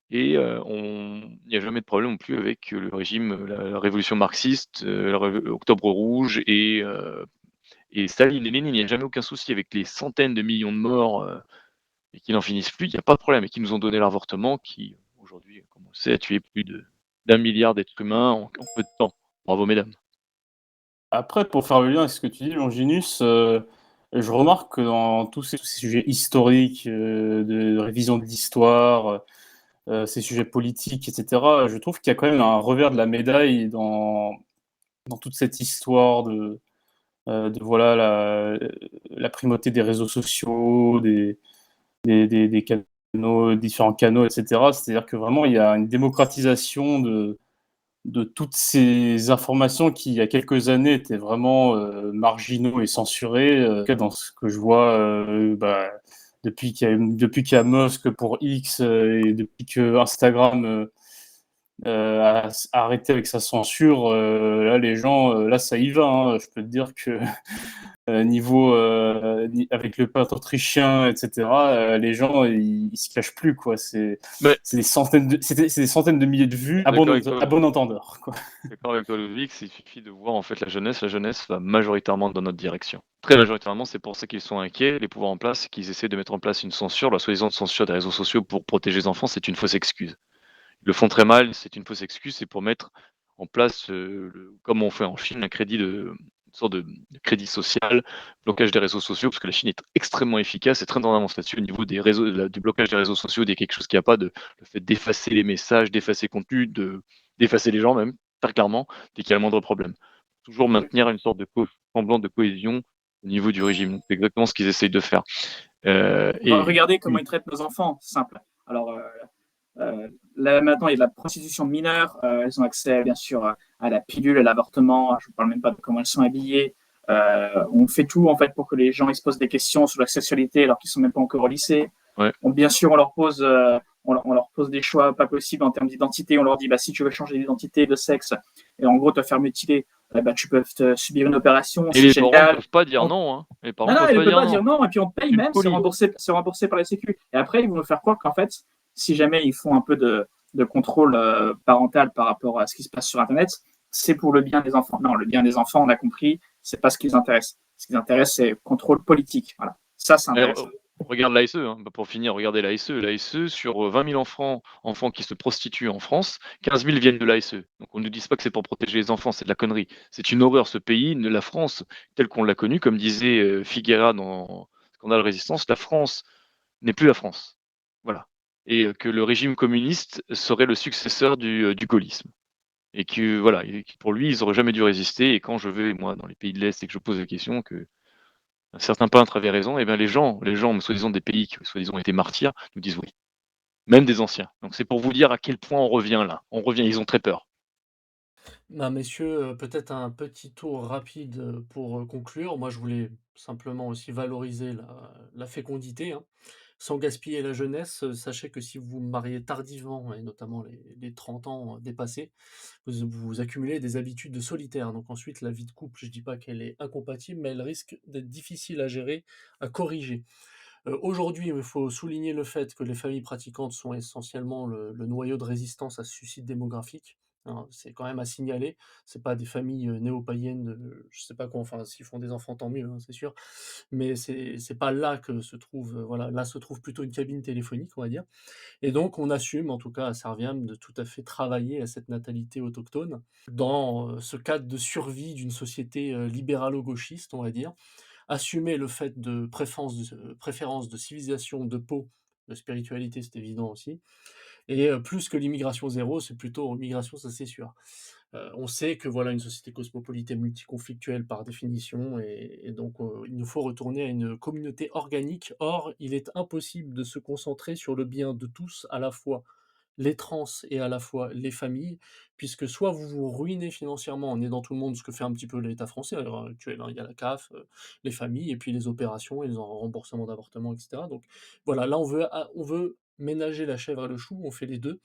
[SPEAKER 5] Et il n'y a jamais de problème non plus avec le régime, la révolution marxiste, Octobre rouge et Staline et Lénine. Il n'y a jamais aucun souci avec les centaines de millions de morts et qui n'en finissent plus. Il n'y a pas de problème. Et qui nous ont donné l'avortement, qui aujourd'hui, comme on le sait, a tué plus d'un milliard d'êtres humains en peu de temps. Bravo, mesdames.
[SPEAKER 4] Après, pour faire le lien avec ce que tu dis, Longinus, je remarque que dans tous ces sujets historiques, de révision de l'histoire, ces sujets politiques, etc., je trouve qu'il y a quand même un revers de la médaille dans toute cette histoire de voilà, la primauté des réseaux sociaux, des canaux, différents canaux, etc. C'est-à-dire que vraiment, il y a une démocratisation de toutes ces informations qui, il y a quelques années, étaient vraiment marginaux et censurés. En tout cas, dans ce que je vois, depuis qu'il y a Musk pour X et depuis que Instagram a arrêté avec sa censure, là, les gens, là, ça y va. Hein. Je peux te dire que niveau avec le peintre autrichien, etc., les gens, ils se cachent plus, quoi.
[SPEAKER 5] Mais
[SPEAKER 4] C'est des centaines de milliers de vues à
[SPEAKER 5] d'accord avec toi.
[SPEAKER 4] bon entendeur, quoi.
[SPEAKER 5] D'accord avec toi, Ludovic, il suffit de voir en fait la jeunesse. La jeunesse va majoritairement dans notre direction. Très majoritairement, c'est pour ça qu'ils sont inquiets. Les pouvoirs en place, c'est qu'ils essaient de mettre en place une censure, la soi-disant censure des réseaux sociaux pour protéger les enfants, c'est une fausse excuse. Ils le font très mal, c'est une fausse excuse, c'est pour mettre en place, comme on fait en Chine, une sorte de crédit social, blocage des réseaux sociaux, parce que la Chine est extrêmement efficace et très en avance là-dessus au niveau des réseaux, du blocage des réseaux sociaux, dès quelque chose qui n'y a pas, le fait d'effacer les messages, d'effacer le contenu, d'effacer les gens même, très clairement, dès qu'il y a le moindre problème. Toujours maintenir une sorte de semblant de cohésion au niveau du régime. Donc, c'est exactement ce qu'ils essayent de faire.
[SPEAKER 2] Regardez comment
[SPEAKER 5] Oui.
[SPEAKER 2] ils traitent nos enfants, c'est simple. Alors, là, maintenant, il y a de la prostitution de mineurs. Elles ont accès, bien sûr, à la pilule, à l'avortement. Je ne parle même pas de comment elles sont habillées. On fait tout, en fait, pour que les gens ils se posent des questions sur la sexualité alors qu'ils ne sont même pas encore au lycée.
[SPEAKER 5] Ouais.
[SPEAKER 2] Bien sûr, on leur pose des choix pas possibles en termes d'identité. On leur dit, bah, si tu veux changer d'identité, de sexe, et en gros te faire mutiler, bah, tu peux subir une opération,
[SPEAKER 5] Et
[SPEAKER 2] c'est
[SPEAKER 5] les parents ne
[SPEAKER 2] génial.
[SPEAKER 5] peuvent pas dire non. Hein. Les parents
[SPEAKER 2] Non,
[SPEAKER 5] ne
[SPEAKER 2] non,
[SPEAKER 5] peuvent
[SPEAKER 2] il ne
[SPEAKER 5] pas
[SPEAKER 2] peut
[SPEAKER 5] dire
[SPEAKER 2] pas dire
[SPEAKER 5] non.
[SPEAKER 2] non, et puis on paye
[SPEAKER 5] C'est
[SPEAKER 2] même,
[SPEAKER 5] poli.
[SPEAKER 2] c'est remboursé par la Sécu. Et après, ils vont nous faire croire qu'en fait, si jamais ils font un peu de contrôle parental par rapport à ce qui se passe sur Internet, c'est pour le bien des enfants. Non, le bien des enfants, on a compris, c'est pas ce qui les intéresse. Ce qui les intéresse, c'est le contrôle politique. Voilà. Ça, c'est intéressant.
[SPEAKER 5] Regarde l'ASE, hein. Pour finir, regardez l'ASE. L'ASE, sur 20 000 enfants qui se prostituent en France, 15 000 viennent de l'ASE. Donc on ne nous dise pas que c'est pour protéger les enfants, c'est de la connerie. C'est une horreur, ce pays, la France, telle qu'on l'a connue, comme disait Figuera dans Scandale Résistance, la France n'est plus la France. Voilà. Et que le régime communiste serait le successeur du gaullisme. Et que, voilà, pour lui, ils n'auraient jamais dû résister. Et quand je vais, moi, dans les pays de l'Est et que je pose la question, que certains peintres avaient raison, et bien les gens, soi-disant des pays qui soi-disant ont été martyrs, nous disent oui. Même des anciens. Donc c'est pour vous dire à quel point on revient là. On revient, ils ont très peur.
[SPEAKER 1] Ben, messieurs, peut-être un petit tour rapide, pour, conclure. Moi, je voulais simplement aussi valoriser la fécondité, hein. Sans gaspiller la jeunesse, sachez que si vous vous mariez tardivement et notamment les 30 ans, dépassés, vous accumulez des habitudes de solitaire. Donc ensuite, la vie de couple, je dis pas qu'elle est incompatible, mais elle risque d'être difficile à gérer, à corriger. Aujourd'hui, il faut souligner le fait que les familles pratiquantes sont essentiellement le noyau de résistance à ce suicide démographique, hein. C'est quand même à signaler. C'est pas des familles, néo-païennes, je sais pas quoi, enfin s'ils font des enfants, tant mieux, hein, c'est sûr. Mais c'est pas là que se trouve, voilà, là se trouve plutôt une cabine téléphonique, on va dire. Et donc on assume, en tout cas à Serviam, de tout à fait travailler à cette natalité autochtone dans, ce cadre de survie d'une société, libéralo-gauchiste, on va dire. Assumer le fait de préférence de civilisation, de peau, de spiritualité, c'est évident aussi. Et plus que l'immigration zéro, c'est plutôt migration, ça c'est sûr. On sait que voilà une société cosmopolite et multiconflictuelle par définition, et donc il nous faut retourner à une communauté organique. Or, il est impossible de se concentrer sur le bien de tous, à la fois les trans et à la fois les familles, puisque soit vous vous ruinez financièrement en aidant tout le monde, ce que fait un petit peu l'État français à l'heure actuelle, hein. Il y a la CAF, les familles et puis les opérations et les remboursements d'avortements, et cetera. Donc voilà, là on veut ménager la chèvre et le chou, on fait les 2.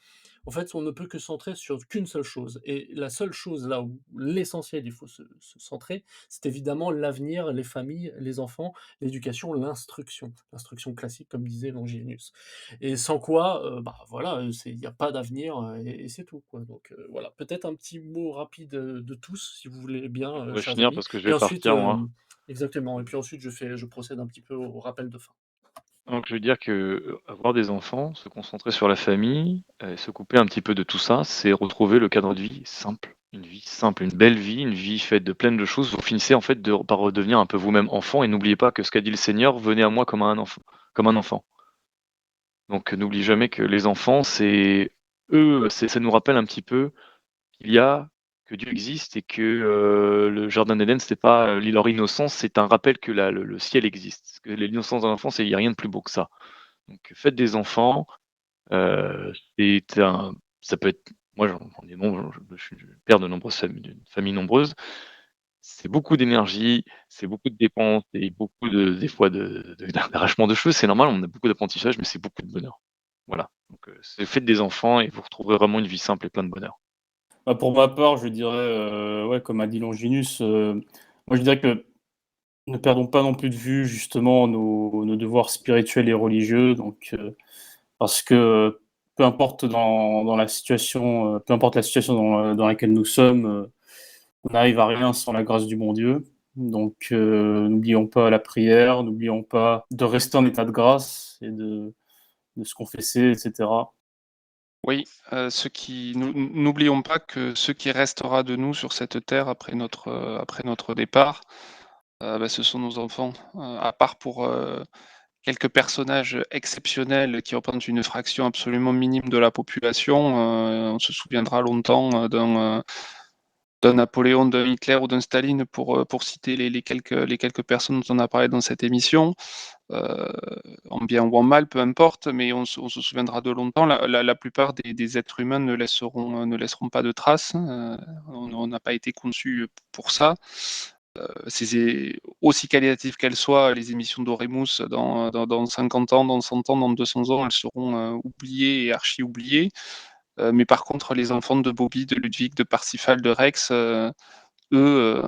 [SPEAKER 1] En fait, on ne peut que se centrer sur qu'une seule chose et la seule chose là où l'essentiel, il faut se centrer, c'est évidemment l'avenir, les familles, les enfants, l'éducation, l'instruction. L'instruction classique comme disait Longinius et sans quoi, bah, voilà, c'est il y a pas d'avenir, et c'est tout, quoi donc voilà, peut-être un petit mot rapide, de tous, si vous voulez
[SPEAKER 5] On
[SPEAKER 1] bien,
[SPEAKER 5] pourrait
[SPEAKER 1] chers
[SPEAKER 5] finir
[SPEAKER 1] amis
[SPEAKER 5] parce que je
[SPEAKER 1] et
[SPEAKER 5] vais
[SPEAKER 1] ensuite,
[SPEAKER 5] partir, moi.
[SPEAKER 1] exactement et puis ensuite je procède un petit peu au rappel de fin.
[SPEAKER 5] Donc je veux dire que, avoir des enfants, se concentrer sur la famille, se couper un petit peu de tout ça, c'est retrouver le cadre de vie simple, une belle vie, une vie faite de plein de choses. Vous finissez en fait par redevenir un peu vous-même enfant et n'oubliez pas que ce qu'a dit le Seigneur: «Venez à moi comme un enfant». Donc n'oublie jamais que les enfants, c'est eux, ça nous rappelle un petit peu qu'il y a que Dieu existe et que, le jardin d'Éden, c'était pas, leur innocence, c'est un rappel que la le ciel existe. Parce que l'innocence d'un enfant, c'est il y a rien de plus beau que ça. Donc faites des enfants, c'est un ça peut être moi j'en ai non, je suis père de nombreuses familles d'une famille nombreuse. C'est beaucoup d'énergie, c'est beaucoup de dépenses et beaucoup des fois d'arrachement de cheveux. C'est normal, on a beaucoup d'apprentissage, mais c'est beaucoup de bonheur. Voilà, donc faites des enfants et vous retrouverez vraiment une vie simple et plein de bonheur.
[SPEAKER 4] Bah, pour ma part, je dirais, ouais, comme a dit Longinus, moi je dirais que ne perdons pas non plus de vue justement nos devoirs spirituels et religieux, donc parce que peu importe la situation dans laquelle nous sommes, on n'arrive à rien sans la grâce du bon Dieu. Donc n'oublions pas la prière, n'oublions pas de rester en état de grâce et de se confesser et cetera.
[SPEAKER 3] Oui, ce qui n'oublions pas que ce qui restera de nous sur cette terre après notre départ, bah, ce sont nos enfants. À part pour, quelques personnages exceptionnels qui représentent une fraction absolument minime de la population, on se souviendra longtemps, d'un Napoléon, d'un Hitler ou d'un Staline pour citer les quelques personnes dont on a parlé dans cette émission. Heu, En bien ou en mal, peu importe, mais on se souviendra de longtemps. La plupart des êtres humains ne laisseront pas de traces, on n'a pas été conçus pour ça. C'est aussi qualitatives qu'elles soient, les émissions d'Oremus dans 50 ans, dans 100 ans, dans 200 ans, elles seront, oubliées et archi oubliées. Mais par contre, les enfants de Bobby, de Ludwig, de Parsifal, de Rex, eux,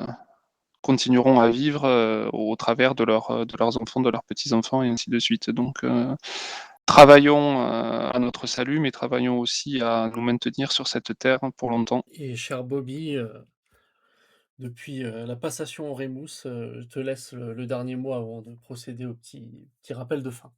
[SPEAKER 3] continueront à vivre, au travers de leurs enfants, de leurs petits-enfants et ainsi de suite. Donc, travaillons, à notre salut, mais travaillons aussi à nous maintenir sur cette terre pour longtemps.
[SPEAKER 1] Et cher Bobby, depuis, la passation au Rémus, je te laisse le dernier mot avant de procéder au petit rappel de fin.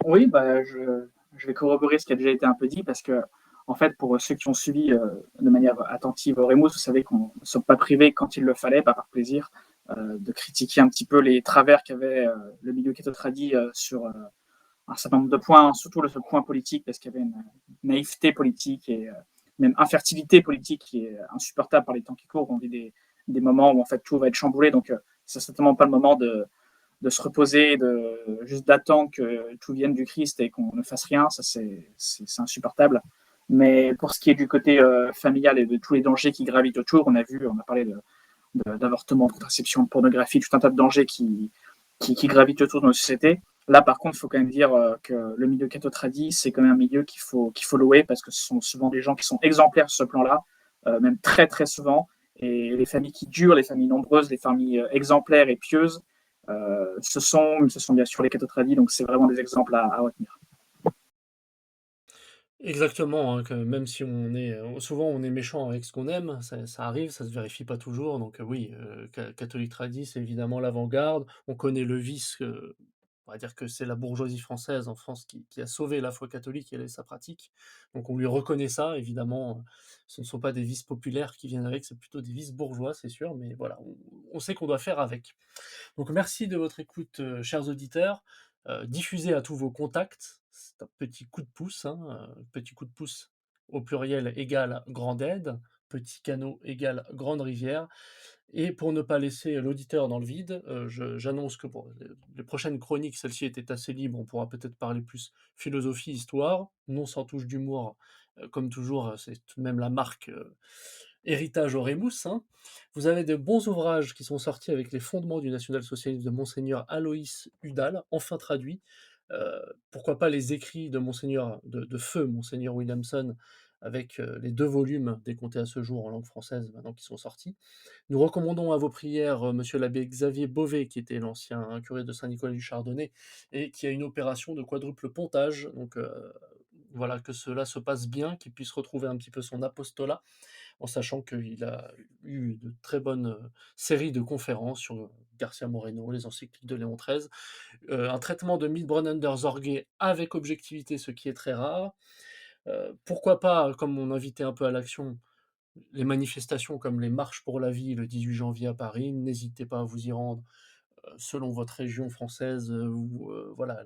[SPEAKER 2] Oui, bah, je vais corroborer ce qui a déjà été un peu dit parce que, en fait, pour ceux qui ont suivi de manière attentive Remus, vous savez qu'on ne s'est pas privé quand il le fallait, pas par plaisir, de critiquer un petit peu les travers qu'avait le milieu cathotradi sur un certain nombre de points, surtout le point politique, parce qu'il y avait une naïveté politique et même infertilité politique qui est insupportable par les temps qui courent. On vit des moments où en fait tout va être chamboulé, donc c'est certainement pas le moment de se reposer, juste d'attendre que tout vienne du Christ et qu'on ne fasse rien, ça c'est insupportable. Mais pour ce qui est du côté familial et de tous les dangers qui gravitent autour, on a parlé d'avortement, de contraception, de pornographie, tout un tas de dangers qui gravitent autour de nos sociétés. Là, par contre, il faut quand même dire que le milieu catho-tradi, c'est quand même un milieu qu'il faut louer parce que ce sont souvent des gens qui sont exemplaires sur ce plan-là, même très très souvent. Et les familles qui durent, les familles nombreuses, les familles exemplaires et pieuses, ce sont bien sûr les catho-tradis, donc c'est vraiment des exemples à retenir.
[SPEAKER 1] Exactement, hein, que même si on est, souvent on est méchant avec ce qu'on aime, ça arrive, ça se vérifie pas toujours donc oui, catholique tradi, c'est évidemment l'avant-garde. On connaît le vice, on va dire que c'est la bourgeoisie française en France qui a sauvé la foi catholique et sa pratique. Donc on lui reconnaît ça évidemment, ce ne sont pas des vices populaires qui viennent avec, c'est plutôt des vices bourgeois, c'est sûr, mais voilà, on sait qu'on doit faire avec. Donc merci de votre écoute, chers auditeurs. Diffusez à tous vos contacts, c'est un petit coup de pouce, hein, petit coup de pouce au pluriel égale grande aide, petit canot égale grande rivière. Et pour ne pas laisser l'auditeur dans le vide, j'annonce que pour les prochaines chroniques, celle-ci était assez libre, on pourra peut-être parler plus philosophie, histoire, non sans touche d'humour, comme toujours, c'est tout de même la marque, héritage Oremus, hein. Vous avez de bons ouvrages qui sont sortis avec les fondements du national-socialisme de Monseigneur Aloïs Udal, enfin traduits. Pourquoi pas les écrits de monseigneur de feu monseigneur Williamson avec, les 2 volumes des Comtés à ce jour en langue française maintenant qu'ils sont sortis. Nous recommandons à vos prières, monsieur l'abbé Xavier Beauvais, qui était l'ancien curé de Saint-Nicolas du Chardonnay et qui a une opération de quadruple pontage, donc voilà, que cela se passe bien, qu'il puisse retrouver un petit peu son apostolat, en sachant qu'il a eu de très bonnes, séries de conférences sur, Garcia Moreno, les encycliques de Léon XIII, un traitement de Mitbrunner Zorge avec objectivité, ce qui est très rare. Pourquoi pas, comme on invitait un peu à l'action, les manifestations comme les marches pour la vie le 18 janvier à Paris, n'hésitez pas à vous y rendre, selon votre région française, ou voilà,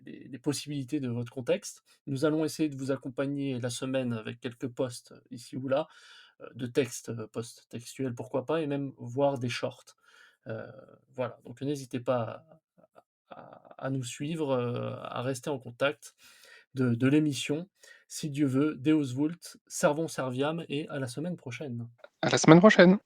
[SPEAKER 1] les possibilités de votre contexte. Nous allons essayer de vous accompagner la semaine avec quelques posts ici ou là, de textes, posts textuels pourquoi pas et même voir des shorts. Heu, voilà, donc n'hésitez pas à nous suivre, à rester en contact de l'émission. Si Dieu veut, Deus vult, servons serviam et à la semaine prochaine.
[SPEAKER 3] À la semaine prochaine.